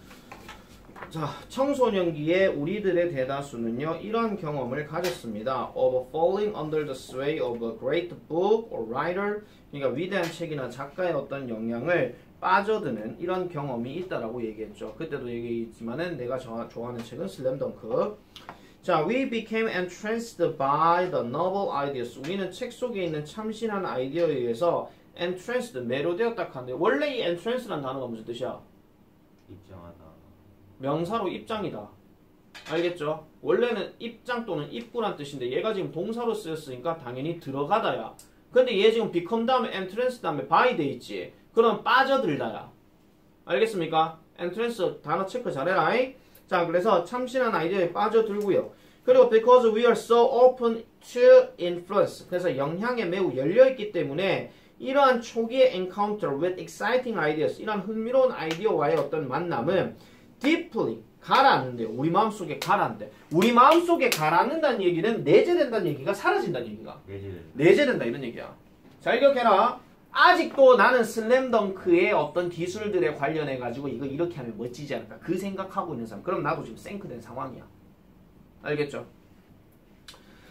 자, 청소년기에 우리들의 대다수는요, 이런 경험을 가졌습니다. Of falling under the sway of a great book or writer. 그러니까 위대한 책이나 작가의 어떤 영향을 빠져드는 이런 경험이 있다라고 얘기했죠. 그때도 얘기했지만은 내가 좋아하는 책은 슬램덩크. 자, we became entranced by the novel ideas. 우리는 책 속에 있는 참신한 아이디어에 의해서 entranced, 매료되었다 하는데 원래 이 entrance라는 단어가 무슨 뜻이야? 입장하다. 명사로 입장이다. 알겠죠? 원래는 입장 또는 입구란 뜻인데 얘가 지금 동사로 쓰였으니까 당연히 들어가다야. 근데 얘 지금 become 다음에 entrance 다음에 by 돼 있지. 그럼 빠져들다야. 알겠습니까? entrance 단어 체크 잘해라. 자, 그래서 참신한 아이디어에 빠져들고요. 그리고 because we are so open to influence. 그래서 영향에 매우 열려있기 때문에 이러한 초기의 encounter with exciting ideas, 이러한 흥미로운 아이디어와의 어떤 만남은 deeply 가라앉는데요. 우리 마음속에 가라앉는데, 우리 마음속에 가라앉는다는 얘기는 내재된다는 얘기가 사라진다는 얘기가 내재된다 이런 얘기야. 잘 기억해라. 아직도 나는 슬램덩크의 어떤 기술들에 관련해 가지고 이거 이렇게 하면 멋지지 않을까 그 생각하고 있는 사람, 그럼 나도 지금 생크된 상황이야. 알겠죠?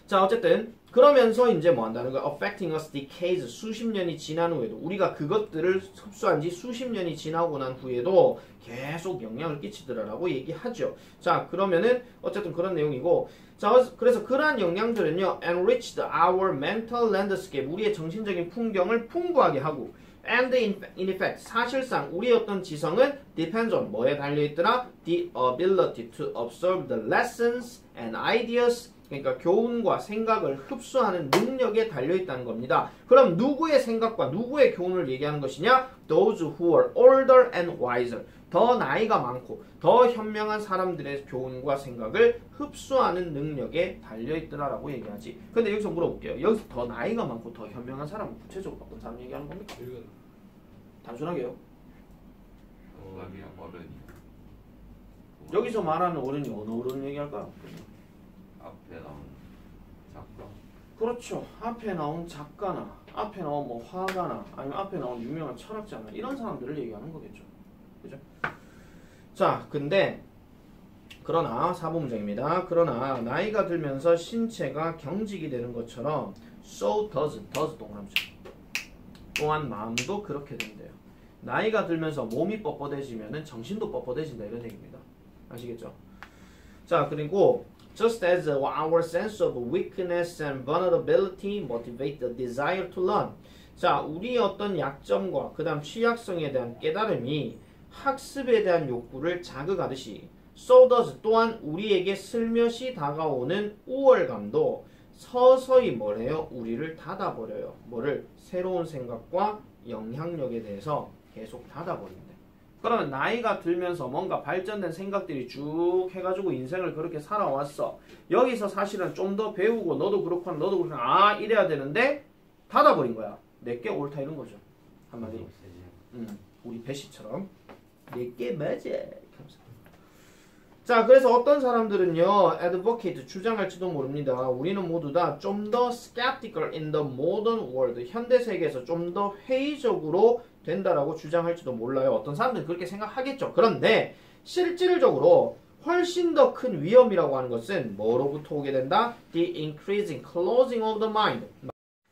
자, 어쨌든 그러면서 이제 뭐 한다는 거야? affecting us decades, 수십 년이 지난 후에도, 우리가 그것들을 흡수한 지 수십 년이 지나고 난 후에도 계속 영향을 끼치더라라고 얘기하죠. 자, 그러면은 어쨌든 그런 내용이고, 자, 그래서 그러한 영향들은요, enriched our mental landscape, 우리의 정신적인 풍경을 풍부하게 하고, and in effect, 사실상 우리의 어떤 지성은 depends on 뭐에 달려있더라? the ability to absorb the lessons and ideas, 그러니까 교훈과 생각을 흡수하는 능력에 달려있다는 겁니다. 그럼 누구의 생각과 누구의 교훈을 얘기하는 것이냐? Those who are older and wiser. 더 나이가 많고 더 현명한 사람들의 교훈과 생각을 흡수하는 능력에 달려있더라라고 얘기하지. 근데 여기서 물어볼게요. 여기서 더 나이가 많고 더 현명한 사람은 구체적으로 어떤 사람 얘기하는 겁니까? 단순하게요. 그냥 어른이. 여기서 말하는 어른이 어느 어른을 얘기할까? 앞에 나온 작가. 그렇죠. 앞에 나온 작가나 앞에 나온 뭐 화가나 아니면 앞에 나온 유명한 철학자나 이런 사람들을 얘기하는 거겠죠. 그죠? 자, 근데 그러나 4번 문장입니다. 그러나 나이가 들면서 신체가 경직이 되는 것처럼 so does 동그라미죠. 또한 마음도 그렇게 된대요. 나이가 들면서 몸이 뻣뻣해지면은 정신도 뻣뻣해진다 이런 얘기입니다. 아시겠죠? 자, 그리고 just as our sense of weakness and vulnerability motivate the desire to learn. 자, 우리의 어떤 약점과 그 다음 취약성에 대한 깨달음이 학습에 대한 욕구를 자극하듯이 so does 또한 우리에게 슬며시 다가오는 우월감도 서서히 뭐래요? 우리를 닫아버려요. 뭐를? 새로운 생각과 영향력에 대해서 계속 닫아버린대. 그러면 나이가 들면서 뭔가 발전된 생각들이 쭉 해가지고 인생을 그렇게 살아왔어. 여기서 사실은 좀 더 배우고 너도 그렇고 너도 그렇고 아 이래야 되는데 닫아버린 거야. 내게 옳다 이런 거죠. 한마디. 우리 배시처럼 내게 맞아. 자, 그래서 어떤 사람들은요, advocate, 주장할지도 모릅니다. 우리는 모두 다 좀 더 skeptical in the modern world, 현대 세계에서 좀 더 회의적으로 된다라고 주장할지도 몰라요. 어떤 사람들은 그렇게 생각하겠죠. 그런데 실질적으로 훨씬 더 큰 위험이라고 하는 것은 뭐로부터 오게 된다? The increasing closing of the mind.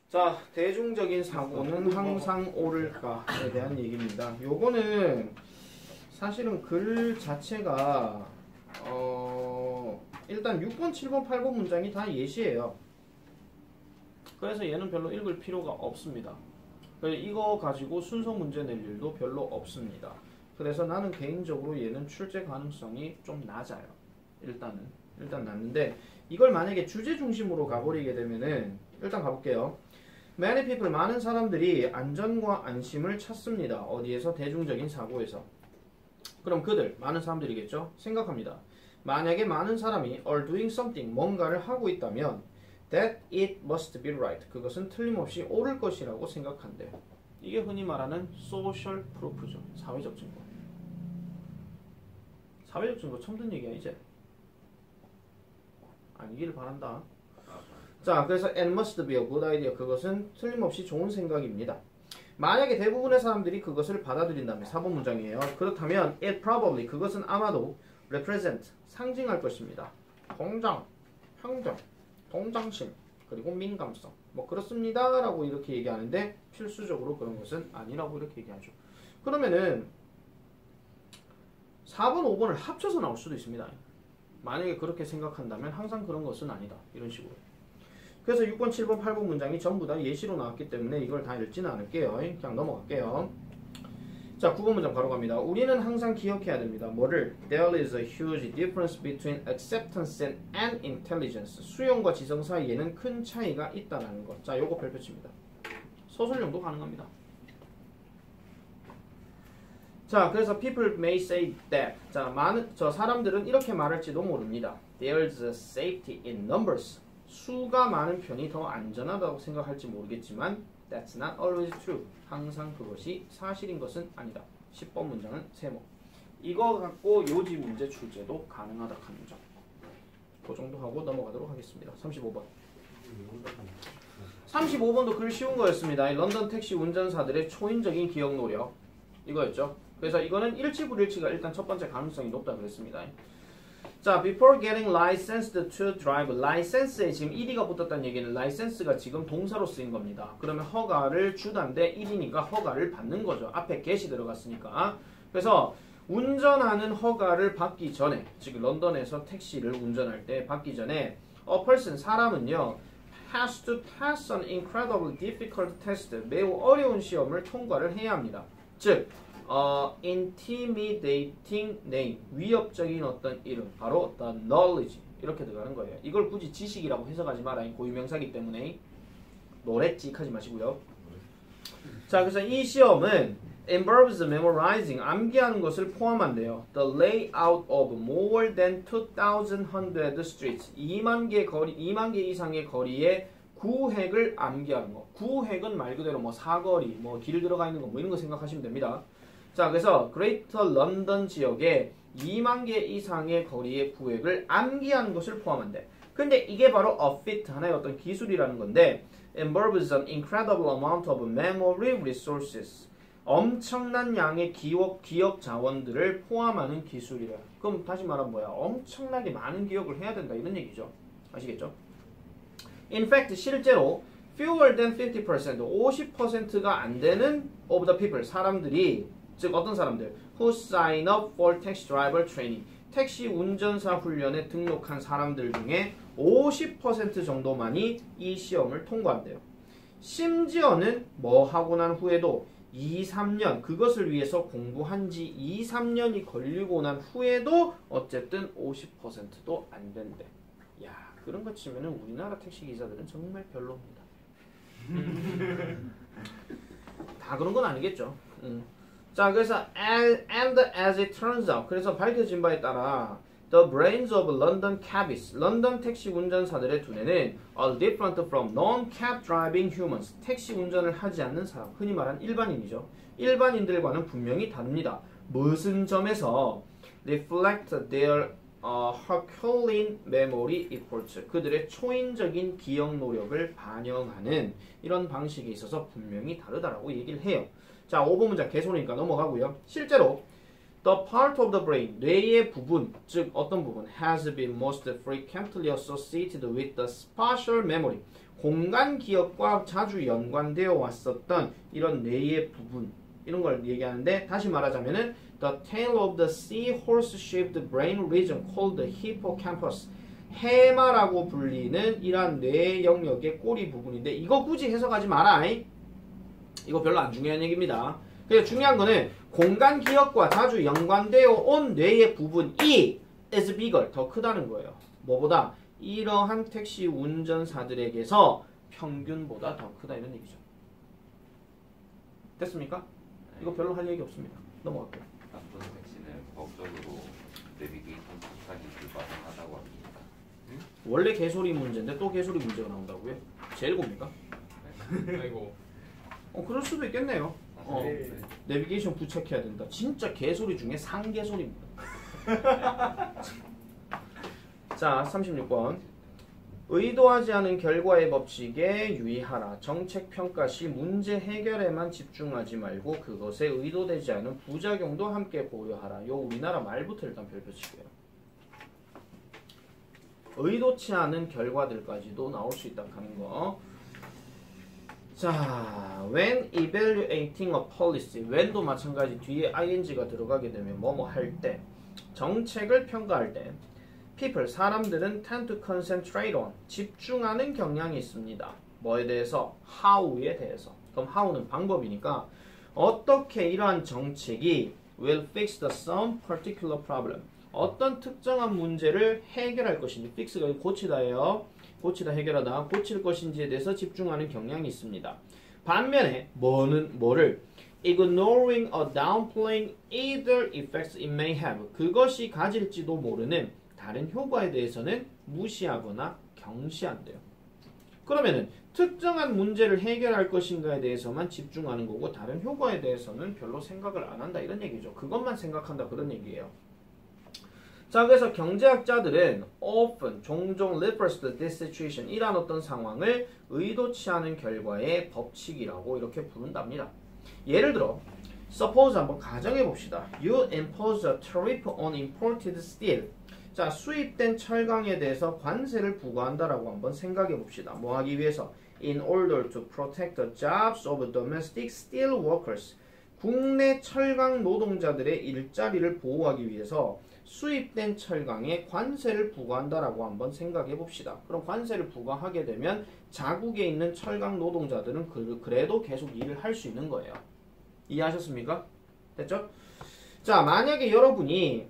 자, 대중적인 사고는 항상 옳을까에 대한 얘기입니다. 요거는 사실은 글 자체가 일단 6번, 7번, 8번 문장이 다 예시예요. 그래서 얘는 별로 읽을 필요가 없습니다. 이거 가지고 순서 문제 낼 일도 별로 없습니다. 그래서 나는 개인적으로 얘는 출제 가능성이 좀 낮아요. 일단 낮는데 이걸 만약에 주제 중심으로 가버리게 되면은 일단 가볼게요. Many people, 많은 사람들이 안전과 안심을 찾습니다. 어디에서? 대중적인 사고에서. 그럼 그들, 많은 사람들이겠죠? 생각합니다. 만약에 많은 사람이 are doing something, 뭔가를 하고 있다면 that it must be right, 그것은 틀림없이 옳을 것이라고 생각한대요. 이게 흔히 말하는 social proof죠. 사회적 증거. 사회적 증거 처음 듣는 얘기야 이제. 아니길 바란다. 자, 그래서 it must be a good idea, 그것은 틀림없이 좋은 생각입니다. 만약에 대부분의 사람들이 그것을 받아들인다면 4번 문장이에요. 그렇다면 it probably, 그것은 아마도 represent, 상징할 것입니다. 공정, 평등, 동정심, 그리고 민감성. 뭐 그렇습니다 라고 이렇게 얘기하는데 필수적으로 그런 것은 아니라고 이렇게 얘기하죠. 그러면은 4번, 5번을 합쳐서 나올 수도 있습니다. 만약에 그렇게 생각한다면 항상 그런 것은 아니다. 이런 식으로. 그래서 6번, 7번, 8번 문장이 전부 다 예시로 나왔기 때문에 이걸 다 읽지는 않을게요. 그냥 넘어갈게요. 자, 9번 문장 바로 갑니다. 우리는 항상 기억해야 됩니다. 뭐를? There is a huge difference between acceptance and intelligence. 수용과 지성 사이에는 큰 차이가 있다는 것. 자, 요거 별표칩니다. 서술형도 가능합니다. 자, 그래서 people may say that. 자, 사람들은 이렇게 말할지도 모릅니다. There's a safety in numbers. 수가 많은 편이 더 안전하다고 생각할지 모르겠지만 That's not always true. 항상 그것이 사실인 것은 아니다. 10번 문장은 세모. 이거 갖고 요지 문제 출제도 가능하다 하는 점. 그 정도 하고 넘어가도록 하겠습니다. 35번. 35번도 글 쉬운 거였습니다. 런던 택시 운전사들의 초인적인 기억 노력. 이거였죠. 그래서 이거는 일치불일치가 일단 첫 번째 가능성이 높다 그랬습니다. 자, before getting licensed to drive. license에 지금 ed가 붙었다는 얘기는 license가 지금 동사로 쓰인 겁니다. 그러면 허가를 주다인데 ed니까 허가를 받는 거죠. 앞에 get이 들어갔으니까. 그래서 운전하는 허가를 받기 전에, 즉 런던에서 택시를 운전할 때 받기 전에 a person, 사람은요 has to pass an incredibly difficult test. 매우 어려운 시험을 통과를 해야 합니다. 즉 intimidating name, 위협적인 어떤 이름, 바로 the knowledge, 이렇게 들어가는 거예요. 이걸 굳이 지식이라고 해석하지 마라. 고유명사기 때문에 노랬찍 하지 마시고요. 자, 그래서 이 시험은 involves memorizing, 암기하는 것을 포함한대요. The layout of more than 2,100 streets, 2만 개 이상의 거리의 구획을 암기하는 거. 구획은 말 그대로 뭐 사거리, 뭐 길 들어가 있는 거, 뭐 이런 거 생각하시면 됩니다. 자, 그래서 Greater London 지역에 2만 개 이상의 거리의 구획을 암기하는 것을 포함한대. 근데 이게 바로 a feat, 하나의 어떤 기술이라는 건데 involves an incredible amount of memory resources, 엄청난 양의 기억 자원들을 포함하는 기술이래. 그럼 다시 말하면 뭐야? 엄청나게 많은 기억을 해야 된다 이런 얘기죠. 아시겠죠? In fact, 실제로 fewer than 50%, 50%가 안 되는 of the people, 사람들이, 즉 어떤 사람들, who sign up for taxi driver training, 택시 운전사 훈련에 등록한 사람들 중에 50% 정도만이 이 시험을 통과한대요. 심지어는 뭐 하고 난 후에도 2, 3년, 그것을 위해서 공부한 지 2, 3년이 걸리고 난 후에도 어쨌든 50%도 안 된대. 야, 그런 거 치면은 우리나라 택시 기사들은 정말 별로입니다. 다 그런 건 아니겠죠. 자, 그래서 and as it turns out, 그래서 밝혀진 바에 따라 the brains of London cabbies, 런던 택시 운전사들의 두뇌는 are different from non-cab driving humans, 택시 운전을 하지 않는 사람, 흔히 말하는 일반인이죠. 일반인들과는 분명히 다릅니다. 무슨 점에서 reflect their Herculean memory efforts, 그들의 초인적인 기억 노력을 반영하는 이런 방식에 있어서 분명히 다르다라고 얘기를 해요. 자, 5번 문장 개소리니까 넘어가고요. 실제로 the part of the brain, 뇌의 부분, 즉 어떤 부분 has been most frequently associated with the spatial memory, 공간 기억과 자주 연관되어 왔었던 이런 뇌의 부분, 이런 걸 얘기하는데 다시 말하자면은 the tail of the seahorse-shaped brain region called the hippocampus, 해마라고 불리는 이러한 뇌 영역의 꼬리 부분인데 이거 굳이 해석하지 마라. 이거 별로 안 중요한 얘기입니다. 그래서 중요한 거는 공간 기억과 자주 연관되어 온 뇌의 부분이 is bigger, 더 크다는 거예요. 뭐보다? 이러한 택시 운전사들에게서 평균보다 더 크다 이런 얘기죠. 됐습니까? 이거 별로 할 얘기 없습니다. 넘어갈게요. 나쁜 택시는 법적으로 내비게이션 부착이 불가능하다고 합니다. 원래 개소리 문제인데 또 개소리 문제가 나온다고요? 제일 곱니까? 아이고. 그럴 수도 있겠네요. 네. 내비게이션 부착해야 된다. 진짜 개소리 중에 상개소리입니다. 자, 36번. 의도하지 않은 결과의 법칙에 유의하라. 정책 평가 시 문제 해결에만 집중하지 말고 그것에 의도되지 않은 부작용도 함께 고려하라. 요 우리나라 말부터 일단 별표 치고요. 의도치 않은 결과들까지도 나올 수 있다 하는 거. 자, when evaluating a policy, when도 마찬가지 뒤에 ing가 들어가게 되면 뭐뭐 할 때, 정책을 평가할 때, people, 사람들은 tend to concentrate on, 집중하는 경향이 있습니다. 뭐에 대해서? how에 대해서. 그럼 how는 방법이니까 어떻게 이러한 정책이 will fix the some particular problem, 어떤 특정한 문제를 해결할 것인지, fix가 고치다예요. 고치다, 해결하다, 고칠 것인지에 대해서 집중하는 경향이 있습니다. 반면에 뭐를 ignoring or downplaying either effects it may have, 그것이 가질지도 모르는 다른 효과에 대해서는 무시하거나 경시한대요. 그러면은 특정한 문제를 해결할 것인가에 대해서만 집중하는 거고 다른 효과에 대해서는 별로 생각을 안 한다 이런 얘기죠. 그것만 생각한다 그런 얘기예요. 자, 그래서 경제학자들은 often, 종종 refers to this situation, 이란 어떤 상황을 의도치 않은 결과의 법칙이라고 이렇게 부른답니다. 예를 들어 suppose 한번 가정해 봅시다. You impose a tariff on imported steel. 자, 수입된 철강에 대해서 관세를 부과한다라고 한번 생각해 봅시다. 뭐 하기 위해서? In order to protect the jobs of domestic steel workers. 국내 철강 노동자들의 일자리를 보호하기 위해서 수입된 철강에 관세를 부과한다라고 한번 생각해 봅시다. 그럼 관세를 부과하게 되면 자국에 있는 철강 노동자들은 그래도 계속 일을 할 수 있는 거예요. 이해하셨습니까? 됐죠? 자, 만약에 여러분이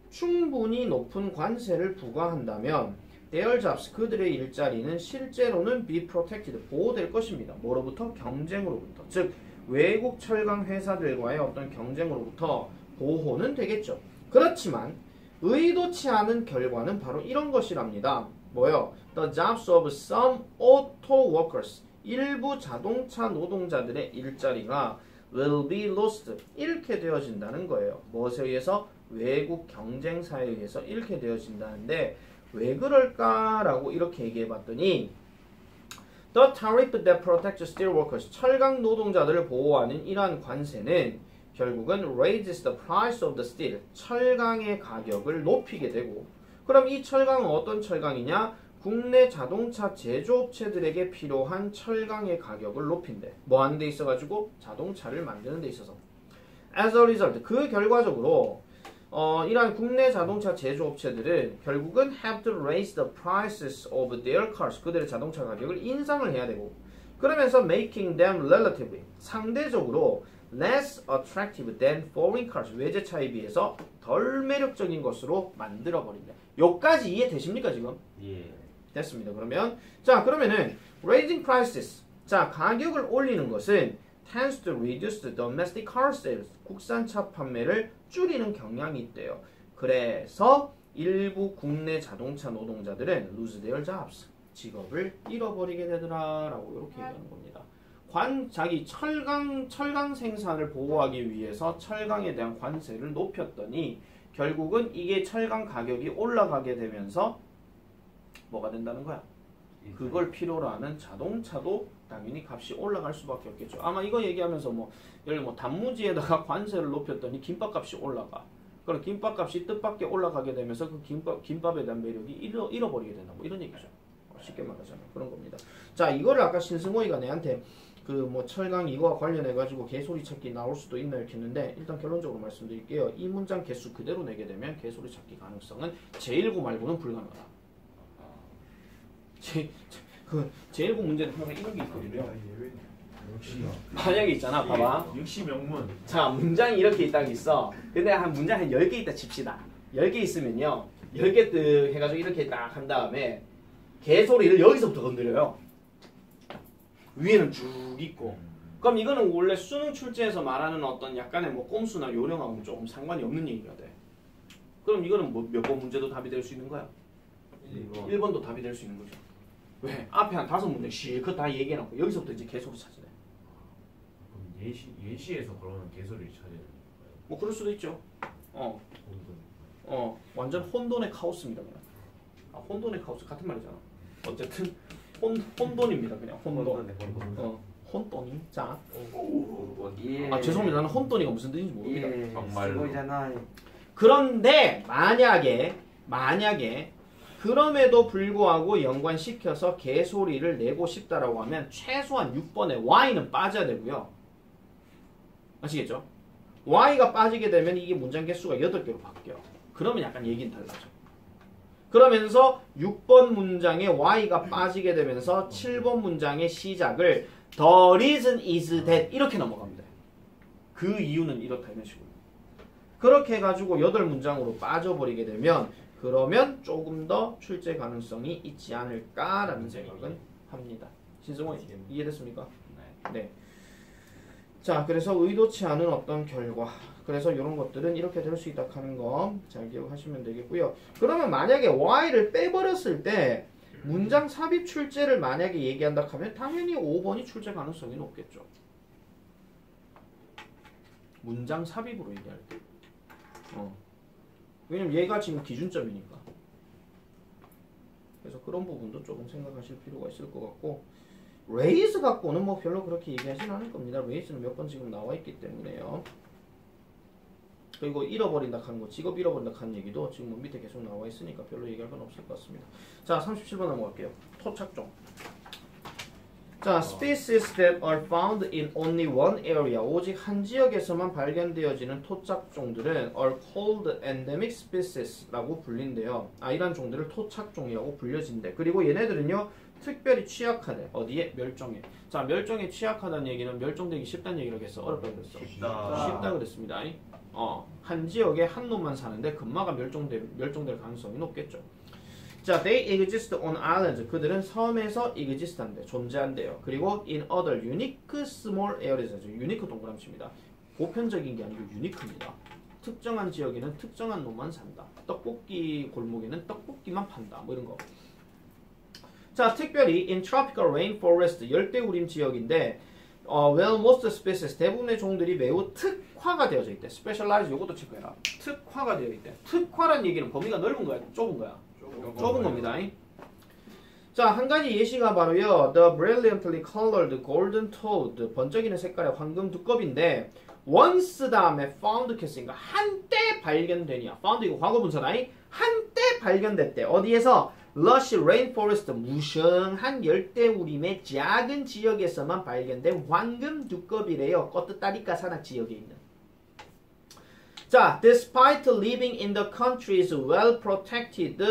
충분히 높은 관세를 부과한다면 their jobs, 그들의 일자리는 실제로는 be protected, 보호될 것입니다. 뭐로부터? 경쟁으로부터. 즉 외국 철강 회사들과의 어떤 경쟁으로부터 보호는 되겠죠. 그렇지만 의도치 않은 결과는 바로 이런 것이랍니다. 뭐요? The jobs of some auto workers, 일부 자동차 노동자들의 일자리가 will be lost, 잃게 되어진다는 거예요. 무엇에 의해서? 외국 경쟁사에 의해서 잃게 되어진다는데 왜 그럴까라고 이렇게 얘기해 봤더니 The tariff that protects steel workers, 철강 노동자들을 보호하는 이러한 관세는 결국은 raises the price of the steel, 철강의 가격을 높이게 되고, 그럼 이 철강은 어떤 철강이냐? 국내 자동차 제조업체들에게 필요한 철강의 가격을 높인대. 뭐 하는 데 있어가지고? 자동차를 만드는 데 있어서. As a result, 그 결과적으로 이러한 국내 자동차 제조업체들은 결국은 have to raise the prices of their cars, 그들의 자동차 가격을 인상을 해야 되고, 그러면서 making them relatively, 상대적으로 less attractive than foreign cars, 외제차에 비해서 덜 매력적인 것으로 만들어버린다. 여기까지 이해되십니까 지금? 예. 됐습니다. 그러면은 raising prices, 자, 가격을 올리는 것은 tends to reduce the domestic car sales, 국산차 판매를 줄이는 경향이 있대요. 그래서 일부 국내 자동차 노동자들은 lose their jobs, 직업을 잃어버리게 되더라라고 이렇게 얘기하는 겁니다. 자기 철강 생산을 보호하기 위해서 철강에 대한 관세를 높였더니 결국은 이게 철강 가격이 올라가게 되면서 뭐가 된다는 거야? 그걸 필요로 하는 자동차도 당연히 값이 올라갈 수밖에 없겠죠. 아마 이거 얘기하면서 예를 들어 단무지에다가 관세를 높였더니 김밥값이 올라가. 그럼 김밥값이 뜻밖의 올라가게 되면서 그 김밥에 대한 매력이 잃어버리게 된다. 이런 얘기죠. 쉽게 말하자면 그런 겁니다. 자, 이거를 아까 신승호이가 내한테 철강 이거와 관련해 가지고 개소리 찾기 나올 수도 있나 이렇게 했는데, 일단 결론적으로 말씀드릴게요. 이 문장 개수 그대로 내게 되면 개소리 찾기 가능성은 제1고 말고는 불가능하다. 제1고 문제는 항상 이런 게 있거든요. 만약에 있잖아, 봐봐. 역시 명문. 자, 문장이 이렇게 딱 있어. 근데 문장 한 10개 있다 칩시다. 10개 있으면요, 10개 뜩 해가지고 이렇게 딱 한 다음에 개소리를 여기서부터 건드려요. 위에는 쭉 있고. 그럼 이거는 원래 수능 출제에서 말하는 어떤 약간의 꼼수나 요령하고는 조금 상관이 없는 얘기가 돼. 그럼 이거는 몇 번 문제도 답이 될 수 있는 거야? 1번도 답이 될 수 있는 거죠. 왜? 앞에 한 5문제 실컷 다 얘기해놓고 여기서부터 이제 개소리 찾으래. 그럼 예시에서 그러면 개소리를 찾아야 되는 거예요? 그럴 수도 있죠. 완전 혼돈의 카오스입니다 그냥. 혼돈의 카오스 같은 말이잖아. 어쨌든 혼돈입니다 그냥. 혼돈. 혼돈이. 자. 예. 죄송합니다. 나는 혼돈이가 무슨 뜻인지 모릅니다. 예. 정말로. 그런데 만약에 그럼에도 불구하고 연관시켜서 개소리를 내고 싶다라고 하면 최소한 6번에 Y는 빠져야 되고요. 아시겠죠? Y가 빠지게 되면 이게 문장 개수가 8개로 바뀌어요. 그러면 약간 얘기는 달라져. 그러면서 6번 문장에 y가 빠지게 되면서 7번 문장의 시작을 the reason is that 이렇게 넘어갑니다. 그 이유는 이렇다 이런 식으로. 그렇게 해가지고 8문장으로 빠져버리게 되면 그러면 조금 더 출제 가능성이 있지 않을까라는 생각은 합니다. 신승원 이해됐습니까? 네. 자, 그래서 의도치 않은 어떤 결과. 그래서 이런 것들은 이렇게 될 수 있다 하는 거 잘 기억하시면 되겠고요. 그러면 만약에 y를 빼버렸을 때 문장 삽입 출제를 만약에 얘기한다 하면 당연히 5번이 출제 가능성이 높겠죠. 문장 삽입으로 얘기할 때. 왜냐면 얘가 지금 기준점이니까. 그래서 그런 부분도 조금 생각하실 필요가 있을 것 같고, raise 갖고는 뭐 별로 그렇게 얘기하진 않을 겁니다. raise는 몇 번 지금 나와 있기 때문에요. 그리고 잃어버린다 하는 거, 직업 잃어버린다 하는 얘기도 지금 뭐 밑에 계속 나와 있으니까 별로 얘기할 건 없을 것 같습니다. 자, 37번 넘어갈게요. 토착종. 자, species that are found in only one area. 오직 한 지역에서만 발견되어지는 토착종들은 are called endemic species라고 불린대요. 이런 종들을 토착종이라고 불려진대. 그리고 얘네들은요, 특별히 취약하대. 어디에? 멸종에. 자, 멸종에 취약하다는 얘기는 멸종되기 쉽다는 얘기를 하겠어? 어렵다고 그랬어? 쉽다 그랬습니다. 한 지역에 한 놈만 사는데 금마가 멸종될 가능성이 높겠죠. 자, they exist on islands. 그들은 섬에서 exist 한대, 존재한대요. 그리고 in other unique small areas. unique 동그라미입니다. 보편적인 게 아니고 unique입니다. 특정한 지역에는 특정한 놈만 산다. 떡볶이 골목에는 떡볶이만 판다. 뭐 이런 거. 자, 특별히 in tropical rainforest, 열대우림 지역인데 well, most species, 대부분의 종들이 매우 특화가 되어져 있대. specialize, 요것도 체크해라. 특화가 되어 있대. 특화란 얘기는 범위가 넓은 거야? 좁은 거야? 좁은 겁니다. 자, 한 가지 예시가 바로요. The brilliantly colored golden toad, 번쩍이는 색깔의 황금 두꺼비인데 once 다음에 found 했으니까 한때 발견되냐. found 이거 과거분사다. 한때 발견됐대. 어디에서? lush rainforest, 무성한 열대우림의 작은 지역에서만 발견된 황금 두꺼비래요. 껐뜻다리까 산악 지역에 있는. 자, despite living in the countries well protected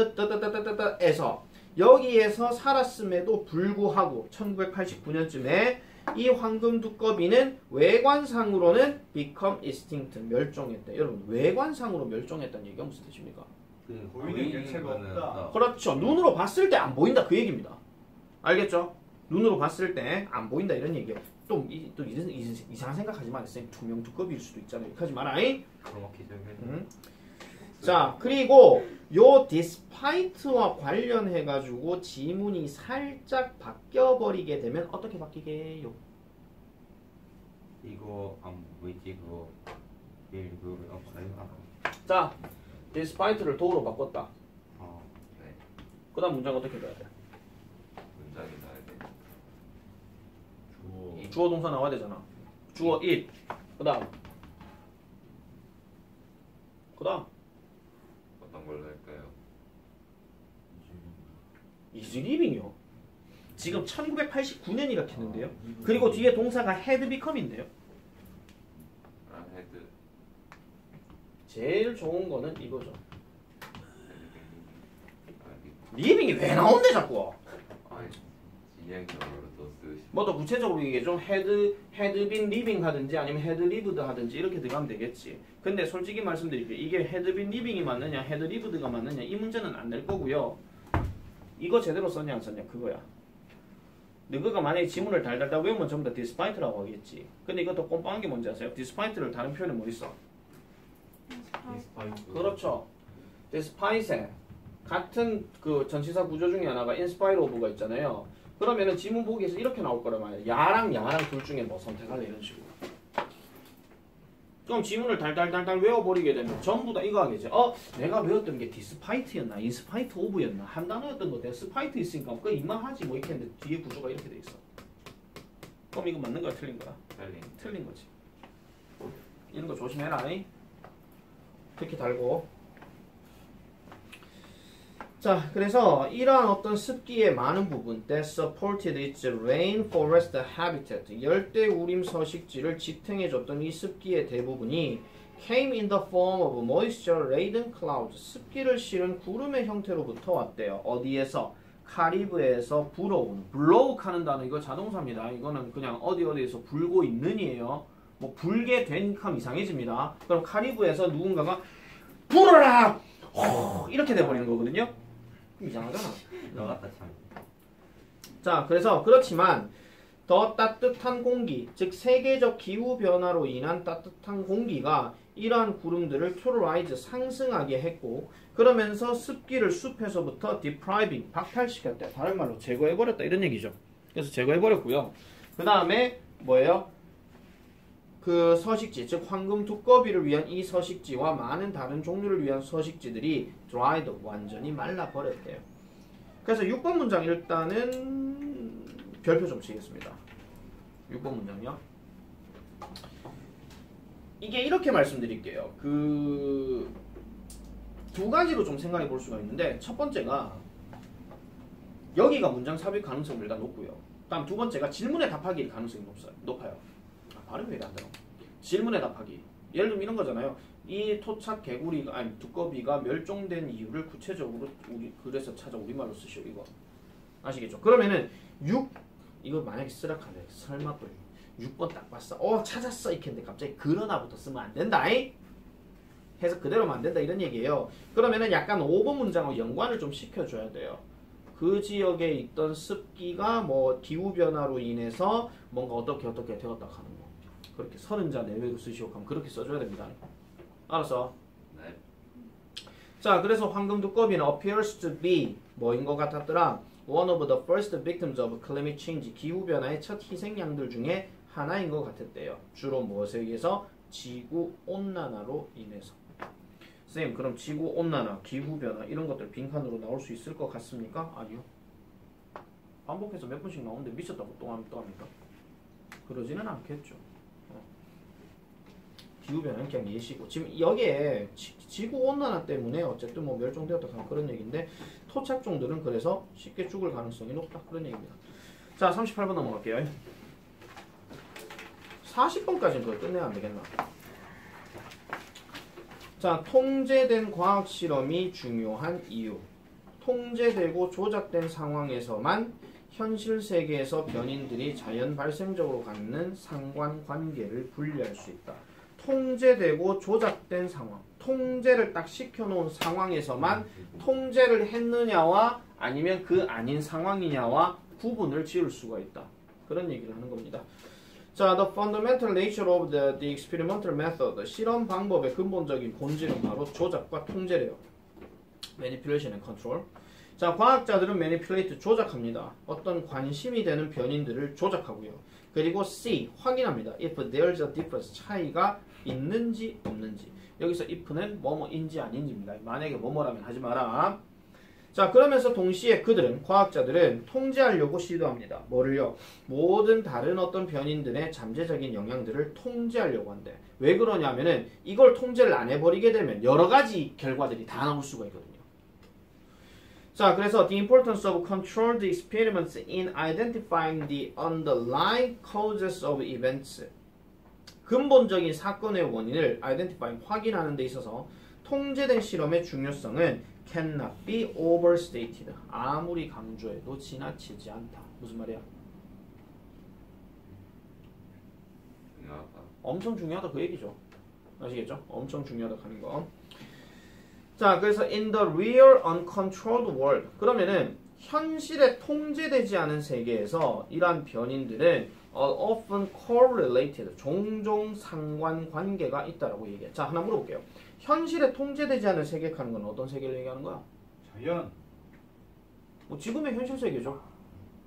에서 여기에서 살았음에도 불구하고 1989년쯤에 이 황금 두꺼비는 외관상으로는 become extinct, 멸종했대. 여러분, 외관상으로 멸종했다는 얘기가 무슨 뜻입니까? 보이는 개체가 없다. 그렇죠. 눈으로 봤을 때 안 보인다 그 얘기입니다. 알겠죠? 눈으로 봤을 때 안 보인다 이런 얘기예요. 또 이상한 생각하지 마. 투명 두꺼비일 수도 있잖아요. 이렇게 하지 마라. 자, 그리고 요 despite와 관련해가지고 지문이 살짝 바뀌어버리게 되면 어떻게 바뀌게요? 이거 안 보이지? 그거 내일 그거 자, despite를 do로 바꿨다. 네. 그 다음 문장 어떻게 돼야 돼? 문장이 나야 돼. 주어 동사 나와야 되잖아. 주어 it. 그 다음 어떤 걸로 할까요? is living이요. 지금 1989년이라 했는데요. 그리고 뒤에 동사가 had become인데요. 헤드. 제일 좋은 거는 이거죠. living이 왜 나온대 자꾸? 이행적으로 더 쓰시. 뭐 더 구체적으로 얘기해 좀 had been living 하든지 아니면 had lived 하든지 이렇게 들어가면 되겠지. 근데 솔직히 말씀드릴게요. 이게 had been living이 맞느냐 had lived가 맞느냐 이 문제는 안 될 거고요. 이거 제대로 썼냐 안 썼냐 그거야. 너가 만약에 지문을 달달달 외우면 전부 다 despite라고 하겠지. 근데 이것도 꼼빵한 게 뭔지 아세요? despite를 다른 표현에 뭐 있어? 그렇죠. despite에 같은 그 전치사 구조 중에 하나가 in spite of가 있잖아요. 그러면은 지문 보기에서 이렇게 나올 거란 말이야. 야랑 둘 중에 뭐 선택할래 이런 식으로. 그럼 지문을 달달달달 외워버리게 되면 전부 다 이거 하겠지. 내가 외웠던 게 despite였나 in spite of였나 한 단어였던 거 despite 있으니까 그 이만하지 뭐 이렇게 했는데 뒤에 구조가 이렇게 돼 있어. 그럼 이거 맞는 거야 틀린 거야? 틀린 거지. 이런 거 조심해라. 특히 달고. 자, 그래서 이러한 어떤 습기의 많은 부분 that supported its rainforest habitat 열대우림 서식지를 지탱해줬던 이 습기의 대부분이 came in the form of moisture-laden clouds. 습기를 실은 구름의 형태로부터 왔대요. 어디에서? 카리브해에서 불어오는. blow 하는 단어 이거 자동사입니다. 이거는 그냥 어디에서 불고 있는이에요. 뭐 불게 된 감 이상해집니다. 그럼 카리브해에서 누군가가 불어라! 이렇게 돼버리는 거거든요. 이상하잖아. 너 같다 참. 자, 그래서 그렇지만 더 따뜻한 공기, 즉 세계적 기후 변화로 인한 따뜻한 공기가 이러한 구름들을 to rise 상승하게 했고, 그러면서 습기를 숲에서부터 depriving 박탈시켰대. 다른 말로 제거해버렸다 이런 얘기죠. 그래서 제거해버렸고요. 그 다음에 뭐예요? 그 서식지, 즉 황금 두꺼비를 위한 이 서식지와 많은 다른 종류를 위한 서식지들이 dried 완전히 말라버렸대요. 그래서 6번 문장 일단은 별표 좀 치겠습니다. 6번 문장요. 이게 이렇게 말씀드릴게요. 그 두 가지로 좀 생각해 볼 수가 있는데, 첫 번째가 여기가 문장 삽입 가능성이 일단 높고요. 다음 두 번째가 질문에 답하기 가능성이 높아요. 발음이 왜 안 되나? 질문에 답하기. 예를 들면 이런 거잖아요. 이 토착 개구리가 아니 두꺼비가 멸종된 이유를 구체적으로 우리 글에서 찾아 우리말로 쓰시오. 이거 아시겠죠? 그러면은 6 이거 만약에 쓰라카네 설마 또 6번 딱 봤어. 찾았어 이렇게 했는데 갑자기 그러나부터 쓰면 안 된다. 해서 그대로만 안 된다 이런 얘기예요. 그러면은 약간 5번 문장하고 연관을 좀 시켜줘야 돼요. 그 지역에 있던 습기가 뭐 기후 변화로 인해서 뭔가 어떻게 되었다 하는 거. 그렇게 30자 내외로 쓰시오 하면 그렇게 써줘야 됩니다. 알았어? 네. 자, 그래서 황금 두꺼비는 appears to be 뭐인 것 같았더라? One of the first victims of climate change. 기후 변화의 첫 희생양들 중에 하나인 것 같았대요. 주로 무엇에 의해서? 지구 온난화로 인해서. 선생님, 그럼 지구 온난화, 기후 변화 이런 것들 빈칸으로 나올 수 있을 것 같습니까? 아니요. 반복해서 몇 번씩 나오는데 미쳤다고 또 합니까? 그러지는 않겠죠. 기후 변화는 그냥 예시고, 지금 여기에 지구 온난화 때문에 어쨌든 뭐 멸종되었다 그런 얘기인데, 토착종들은 그래서 쉽게 죽을 가능성이 높다 그런 얘기입니다. 자, 38번 넘어갈게요. 40번까지는 그걸 끝내야 안 되겠나? 자, 통제된 과학 실험이 중요한 이유. 통제되고 조작된 상황에서만 현실 세계에서 변인들이 자연 발생적으로 갖는 상관관계를 분리할 수 있다. 통제되고 조작된 상황. 통제를 딱 시켜놓은 상황에서만 통제를 했느냐와 아니면 그 아닌 상황이냐와 구분을 지을 수가 있다. 그런 얘기를 하는 겁니다. 자, the fundamental nature of the experimental method. 실험 방법의 근본적인 본질은 바로 조작과 통제래요. manipulation and control. 자, 과학자들은 manipulate, 조작합니다. 어떤 관심이 되는 변인들을 조작하고요. 그리고 C, 확인합니다. if there's a difference, 차이가 있는지 없는지. 여기서 if는 뭐뭐인지 아닌지입니다. 만약에 뭐뭐라면 하지 마라. 자, 그러면서 동시에 그들은, 과학자들은 통제하려고 시도합니다. 뭐를요? 모든 다른 어떤 변인들의 잠재적인 영향들을 통제하려고 한대. 왜 그러냐면은 이걸 통제를 안 해버리게 되면 여러 가지 결과들이 다 나올 수가 있거든요. 자, 그래서 the importance of controlled experiments in identifying the underlying causes of events. 근본적인 사건의 원인을 identifying, 확인하는 데 있어서 통제된 실험의 중요성은 cannot be overstated. 아무리 강조해도 지나치지 않다. 무슨 말이야? 중요하다. 엄청 중요하다 그 얘기죠. 아시겠죠? 엄청 중요하다 하는 거. 자, 그래서 in the real uncontrolled world. 그러면은 현실에 통제되지 않은 세계에서 이러한 변인들은 are often correlated. 종종 상관관계가 있다라고 얘기해. 자, 하나 물어볼게요. 현실에 통제되지 않은 세계 하는 건 어떤 세계를 얘기하는 거야? 자연. 뭐 지금의 현실 세계죠.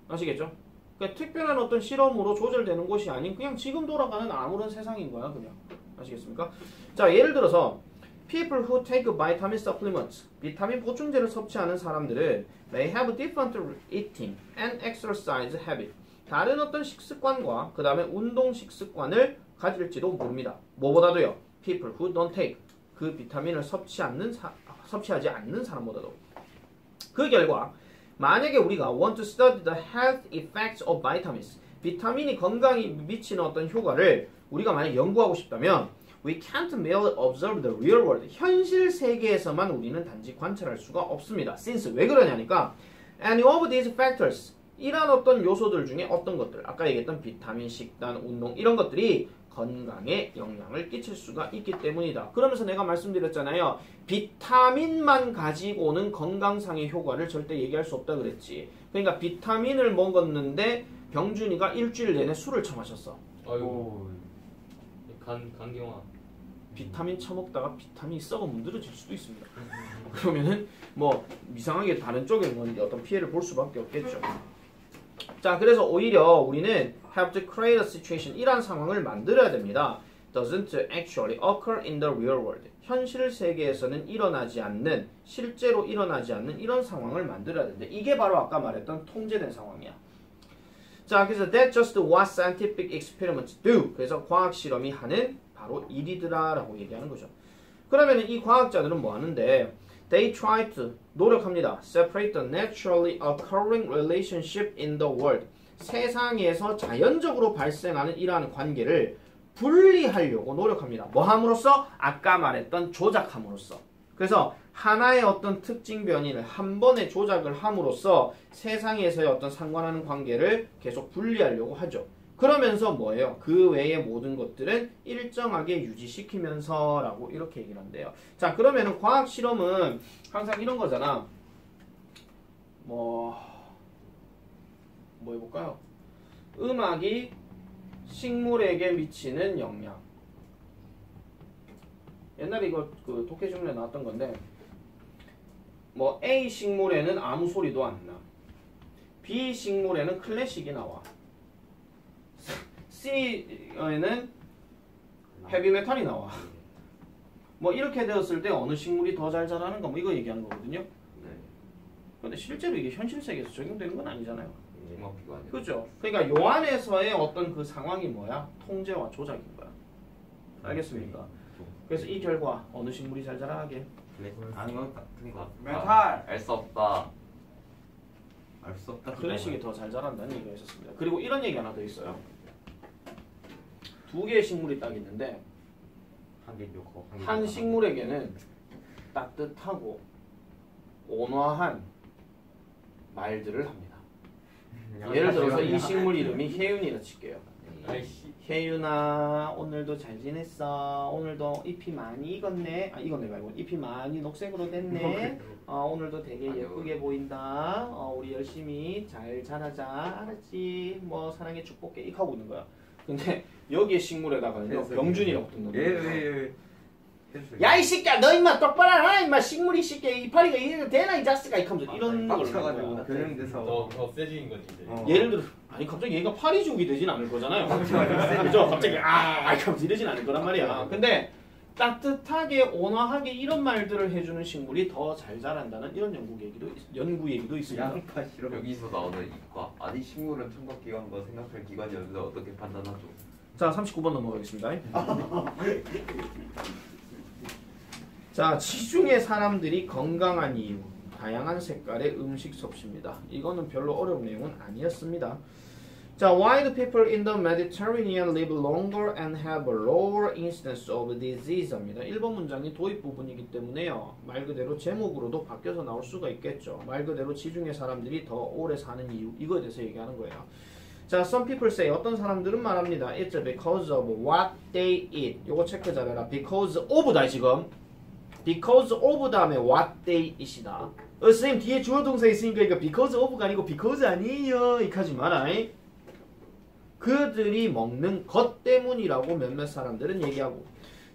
아시겠죠? 그러니까 특별한 어떤 실험으로 조절되는 곳이 아닌 그냥 지금 돌아가는 아무런 세상인 거야, 그냥. 아시겠습니까? 자, 예를 들어서 people who take vitamin supplements, 비타민 보충제를 섭취하는 사람들은 may have different eating and exercise habit. 다른 어떤 식습관과 그 다음에 운동 식습관을 가질지도 모릅니다. 뭐보다도요? people who don't take. 그 비타민을 섭취하지 않는 사람보다도. 그 결과 만약에 우리가 want to study the health effects of vitamins, 비타민이 건강에 미치는 어떤 효과를 우리가 만약 연구하고 싶다면 We can't merely observe the real world. 현실 세계에서만 우리는 단지 관찰할 수가 없습니다. Since 왜 그러냐니까 any of these factors 이런 어떤 요소들 중에 어떤 것들 아까 얘기했던 비타민, 식단, 운동 이런 것들이 건강에 영향을 끼칠 수가 있기 때문이다. 그러면서 내가 말씀드렸잖아요. 비타민만 가지고는 건강상의 효과를 절대 얘기할 수 없다 그랬지. 그러니까 비타민을 먹었는데 병준이가 일주일 내내 술을 처마셨어. 아이고 간경화 비타민 처먹다가 비타민이 썩어 문드러질 수도 있습니다. 그러면은 뭐 이상하게 다른 쪽에는 어떤 피해를 볼 수밖에 없겠죠. 자, 그래서 오히려 우리는 have to create a situation 이란 상황을 만들어야 됩니다. doesn't actually occur in the real world. 현실 세계에서는 일어나지 않는, 실제로 일어나지 않는 이런 상황을 만들어야 되는데 이게 바로 아까 말했던 통제된 상황이야. 자, 그래서 that's just what scientific experiments do. 그래서 과학 실험이 하는 바로 일이더라라고 얘기하는 거죠. 그러면 이 과학자들은 뭐 하는데 they try to 노력합니다. separate the naturally occurring relationship in the world. 세상에서 자연적으로 발생하는 이러한 관계를 분리하려고 노력합니다. 뭐 함으로써? 아까 말했던 조작함으로써. 그래서 하나의 어떤 특징 변이를 한 번에 조작을 함으로써 세상에서의 어떤 상관하는 관계를 계속 분리하려고 하죠. 그러면서 뭐예요? 그 외의 모든 것들은 일정하게 유지시키면서 라고 이렇게 얘기를 한대요. 자, 그러면은 과학 실험은 항상 이런 거잖아. 뭐 해볼까요? 음악이 식물에게 미치는 영향. 옛날에 이거 그 독해중문에 나왔던 건데 뭐 A 식물에는 아무 소리도 안 나. B 식물에는 클래식이 나와. C에는 헤비메탈이 나와. 뭐 이렇게 되었을 때 어느 식물이 더 잘 자라는가 뭐 이거 얘기하는 거거든요. 네. 근데 실제로 이게 현실 세계에서 적용되는 건 아니잖아요. 종합기관이요. 그죠? 그러니까 요 안에서의 어떤 그 상황이 뭐야? 통제와 조작인 거야. 알겠습니까? 그래서 이 결과 어느 식물이 잘 자라게? 아니 뭐 그러니까 메탈. 알 수 없다. 알 수 없다. 클래식이 더 잘 자란다는 얘기가 있었습니다. 그리고 이런 얘기 하나 더 있어요. 두 개의 식물이 딱 있는데 한개 좋고 한 식물에게는 따뜻하고 온화한 말들을 합니다. 예를 들어서 이 식물 이름이 혜윤이라 칠게요. 아이씨 혜윤아 오늘도 잘 지냈어. 오늘도 잎이 많이 익었네. 아 익었네 말고 잎이 많이 녹색으로 됐네. 오늘도 되게 예쁘게 보인다. 우리 열심히 잘 자라자. 알았지? 뭐 사랑의 축복해. 이렇게 하고 있는 거야. 근데 여기에 식물에다가는요 병준이라고 뜬 겁니다. 예. 야 이 새끼야 너 임마 똑바로 하라 임마 식물이 새끼야 이파리가 이래도 되나 이 자식아 이 하면서 이런 걸 빡쳐가지고 하는 거야. 교정돼서 더 세지는 거지 이제. 예를 들어 아니 갑자기 얘가 파리족이 되진 않을 거잖아요. 그죠? 갑자기 하면서 이러진 않을 거란 말이야. 근데 따뜻하게 온화하게 이런 말들을 해주는 식물이 더 잘 자란다는 이런 연구 얘기도 있습니다. 양파 싫어. 여기서 나오는 이과 아니 식물은 청각기관과 생각할 기관이었는데 어떻게 판단하죠? 자 39번 넘어가겠습니다. 자 지중해 사람들이 건강한 이유 다양한 색깔의 음식 섭취입니다. 이거는 별로 어려운 내용은 아니었습니다. 자, why do people in the Mediterranean live longer and have a lower incidence of disease입니다. 1번 문장이 도입 부분이기 때문에요. 말 그대로 제목으로도 바뀌어서 나올 수가 있겠죠. 말 그대로 지중해 사람들이 더 오래 사는 이유 이거에 대해서 얘기하는 거예요. 자, some people say 어떤 사람들은 말합니다. It's because of what they eat. 요거 체크 잘해라. Because of다 지금. Because of 다음에 what they eat이다. 선생님 뒤에 주어 동사 있으니까 이거 because of가 아니고 because 아니에요. 이렇게 하지 마라. 그들이 먹는 것 때문이라고 몇몇 사람들은 얘기하고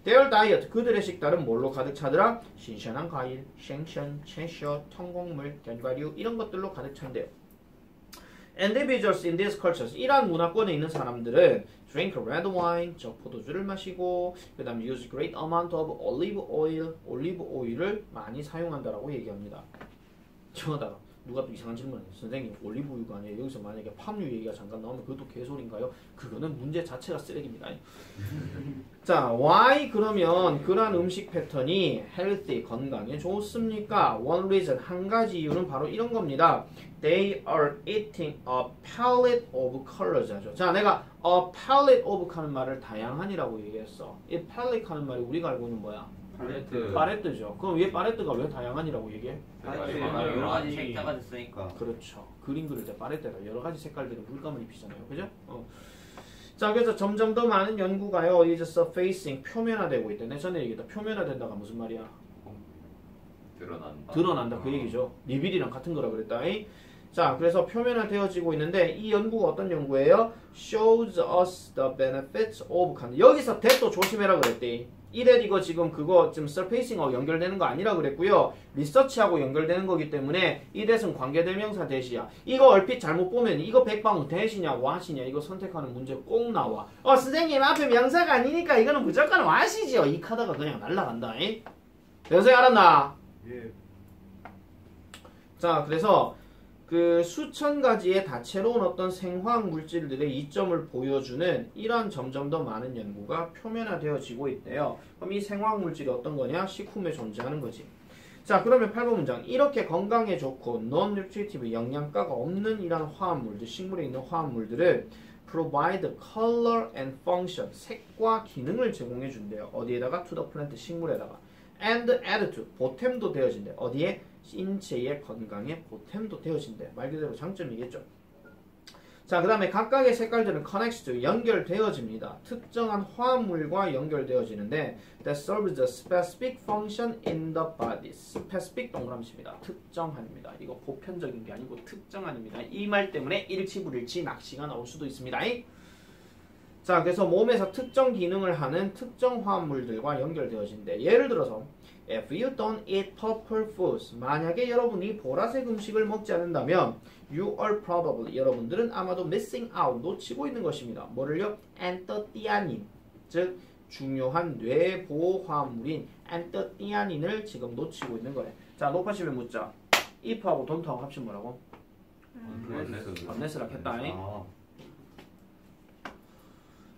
Their diet, 그들의 식단은 뭘로 가득 차더라? 신선한 과일, 생선, 채소, 통곡물, 견과류 이런 것들로 가득 찬대요. Individuals in these cultures, 이러한 문화권에 있는 사람들은 drink red wine, 저 포도주를 마시고 그 다음 use great amount of olive oil, 올리브 오일을 많이 사용한다라고 얘기합니다. 저거다가 누가 또 이상한 질문을 해요. 선생님 올리브유가 아니에요. 여기서 만약에 팜유 얘기가 잠깐 나오면 그것도 개소리인가요? 그거는 문제 자체가 쓰레기입니다. 자, why 그러면 그러한 음식 패턴이 healthy 건강에 좋습니까? One reason 한 가지 이유는 바로 이런 겁니다. They are eating a palette of colors 하죠. 자, 내가 a palette of 하는 말을 다양한이라고 얘기했어. 이 palette 하는 말이 우리가 알고 있는 뭐야? 팔레트. 팔레트죠. 그럼 왜 팔레트가 왜 다양한이라고 얘기해? 여러 가지 색깔가 됐으니까. 그렇죠. 그림 그릴 때 팔레트에다 여러 가지 색깔들의 물감을 입히잖아요. 그죠? 자, 그래서 점점 더 많은 연구가요, is surfacing, 표면화되고 있다. 내가 전에 얘기했다. 표면화된다가 무슨 말이야? 드러난다. 그 얘기죠. 리빌이랑 같은 거라 그랬다. 자, 그래서 표면화되어지고 있는데 이 연구가 어떤 연구예요? Shows us the benefits of content. 여기서 that도 조심해라 그랬대. 이래 이거 지금 그거 지금 surfacing하고 연결되는 거 아니라 그랬고요. 리서치하고 연결되는 거기 때문에 이 that은 관계대명사 that이야. 이거 얼핏 잘못 보면 이거 백방은 that이냐 what이냐 이거 선택하는 문제 꼭 나와. 선생님 앞에 명사가 아니니까 이거는 무조건 what이지요. 이 카드가 그냥 날라간다. 명사 알았나? 예. 자, 그래서 그 수천 가지의 다채로운 어떤 생화학 물질들의 이점을 보여주는 이런 점점 더 많은 연구가 표면화되어지고 있대요. 그럼 이 생화학 물질이 어떤 거냐? 식품에 존재하는 거지. 자, 그러면 8번 문장. 이렇게 건강에 좋고 non-nutritive 영양가가 없는 이런 화합물들, 식물에 있는 화합물들을 provide color and function, 색과 기능을 제공해 준대요. 어디에다가? to the plant, 식물에다가. and add to, 보탬도 되어진대. 어디에? 인체의 건강에 보탬도 되어진대. 말 그대로 장점이겠죠. 자, 그 다음에 각각의 색깔들은 connects to, 연결되어집니다. 특정한 화합물과 연결되어지는데 that serves the specific function in the body. specific 동그라미입니다. 특정한입니다. 이거 보편적인 게 아니고 특정한입니다. 이 말 때문에 일치불일치 낚시가 나올 수도 있습니다. 자, 그래서 몸에서 특정 기능을 하는 특정 화합물들과 연결되어진대. 예를 들어서 If you don't eat purple foods, 만약에 여러분이 보라색 음식을 먹지 않는다면 you are probably, 여러분들은 아마도 missing out, 놓치고 있는 것입니다. 뭐를요? 안토티아닌, 즉 중요한 뇌보호화합물인 안토티아닌을 지금 놓치고 있는 거래. 자, 높아지면 묻자. if하고 don't하고 합치면 뭐라고? unless라 했다.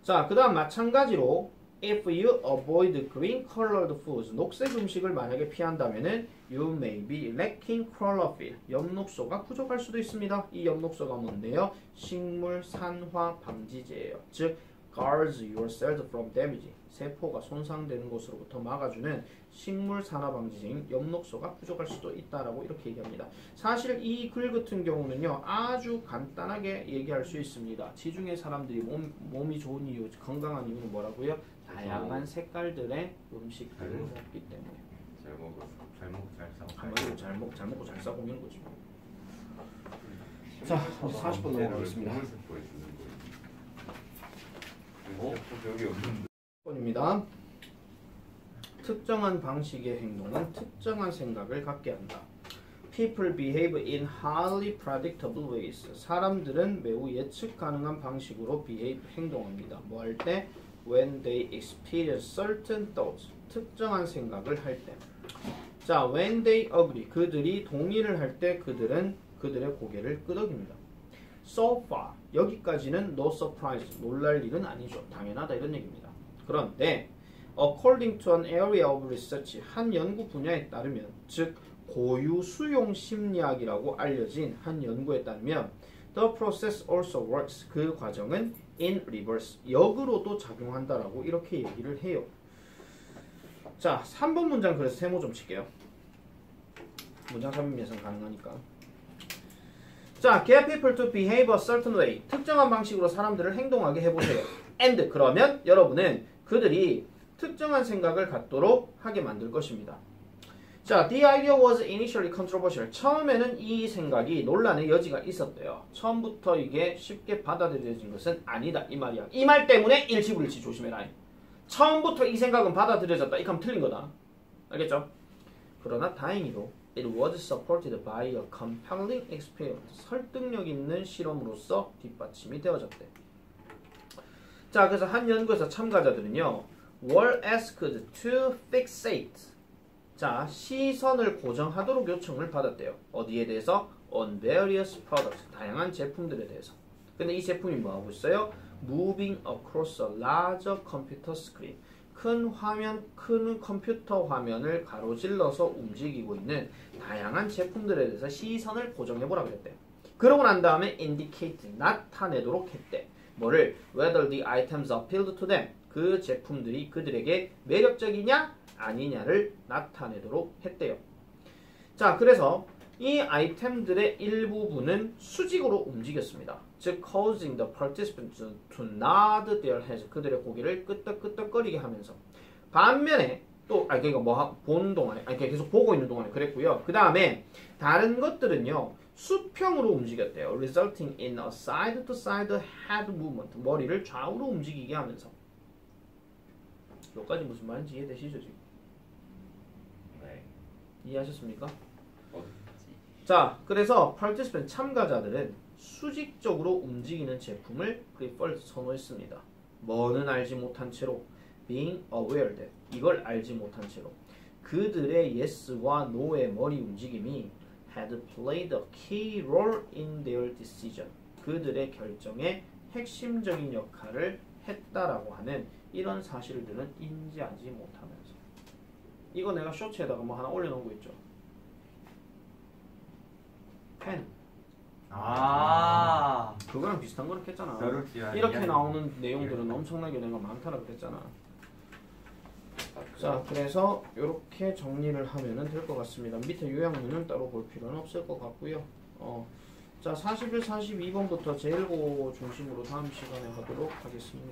자, 그 다음 마찬가지로 If you avoid green colored foods, 녹색 음식을 만약에 피한다면은 you may be lacking chlorophyll, 엽록소가 부족할 수도 있습니다. 이 엽록소가 뭔데요? 식물 산화 방지제예요. 즉 guards your cells from damage, 세포가 손상되는 것으로부터 막아주는 식물 산화 방지제인 엽록소가 부족할 수도 있다라고 이렇게 얘기합니다. 사실 이 글 같은 경우는요 아주 간단하게 얘기할 수 있습니다. 지중해 사람들이 몸이 좋은 이유, 건강한 이유는 뭐라고요? 다양한 색깔들의 음식들을 먹기 때문에. 잘 먹고 잘 싸고. 한마디로 잘 먹고 잘 싸고 있는 거죠. 자, 40분 넘어가겠습니다. 여기 없는데. 1번입니다. 특정한 방식의 행동은 특정한 생각을 갖게 한다. People behave in highly predictable ways. 사람들은 매우 예측 가능한 방식으로 behave, 행동합니다. 뭐 할 때? When they experience certain thoughts. 특정한 생각을 할 때. 자, when they agree. 그들이 동의를 할 때 그들은 그들의 고개를 끄덕입니다. So far. 여기까지는 no surprise. 놀랄 일은 아니죠. 당연하다 이런 얘기입니다. 그런데 according to an area of research, 한 연구 분야에 따르면, 즉 고유 수용 심리학이라고 알려진 한 연구에 따르면 the process also works, 그 과정은 in reverse, 역으로도 작용한다라고 이렇게 얘기를 해요. 자, 3번 문장 그래서 세모 좀 칠게요. 문장 삽입 예상 가능하니까. 자, get people to behave a certain way, 특정한 방식으로 사람들을 행동하게 해보세요. and, 그러면 여러분은 그들이 특정한 생각을 갖도록 하게 만들 것입니다. 자, the idea was initially controversial. 처음에는 이 생각이 논란의 여지가 있었대요. 처음부터 이게 쉽게 받아들여진 것은 아니다 이 말이야. 이 말 때문에 일치불일치 조심해라. 처음부터 이 생각은 받아들여졌다. 이거 하면 틀린 거다. 알겠죠? 그러나 다행히도 it was supported by a compelling experiment. 설득력 있는 실험으로서 뒷받침이 되어졌대. 자, 그래서 한 연구에서 참가자들은요 were asked to fixate, 자, 시선을 고정하도록 요청을 받았대요. 어디에 대해서? on various products. 다양한 제품들에 대해서. 근데 이 제품이 뭐하고 있어요? Moving across a larger computer screen. 큰 화면, 큰 컴퓨터 화면을 가로질러서 움직이고 있는 다양한 제품들에 대해서 시선을 고정해보라 그랬대요. 그러고 난 다음에 indicate, 나타내도록 했대. 뭐를? Whether the items appealed to them. 그 제품들이 그들에게 매력적이냐 아니냐를 나타내도록 했대요. 자, 그래서 이 아이템들의 일부분은 수직으로 움직였습니다. 즉, causing the participants to nod their heads. 그들의 고개를 끄덕끄덕거리게 하면서. 반면에 또 그러니까 뭐 보는 동안에 계속 보고 있는 동안에 그랬고요. 그 다음에 다른 것들은요 수평으로 움직였대요. resulting in a side-to-side head movement. 머리를 좌우로 움직이게 하면서. 여기까지 무슨 말인지 이해되시죠 지금? 네. 이해하셨습니까? 어디지? 자, 그래서 participant 참가자들은 수직적으로 움직이는 제품을 preferred 선호했습니다. 뭐는 알지 못한 채로 being aware that 이걸 알지 못한 채로 그들의 yes와 no의 머리 움직임이 had played a key role in their decision. 그들의 결정에 핵심적인 역할을 했다라고 하는 이런 사실들은 인지하지 못하면서. 이거 내가 쇼츠에다가 뭐 하나 올려놓은 거 있죠. 펜. 아. 그거랑 비슷한 거를 했잖아. 벼룩지와 이렇게 나오는 내용들은 엄청나게 내가 많다라고 그랬잖아. 자, 그래서 이렇게 정리를 하면 될 것 같습니다. 밑에 요약문은 따로 볼 필요는 없을 것 같고요. 자, 41, 42번부터 제1고 중심으로 다음 시간에 하도록 하겠습니다.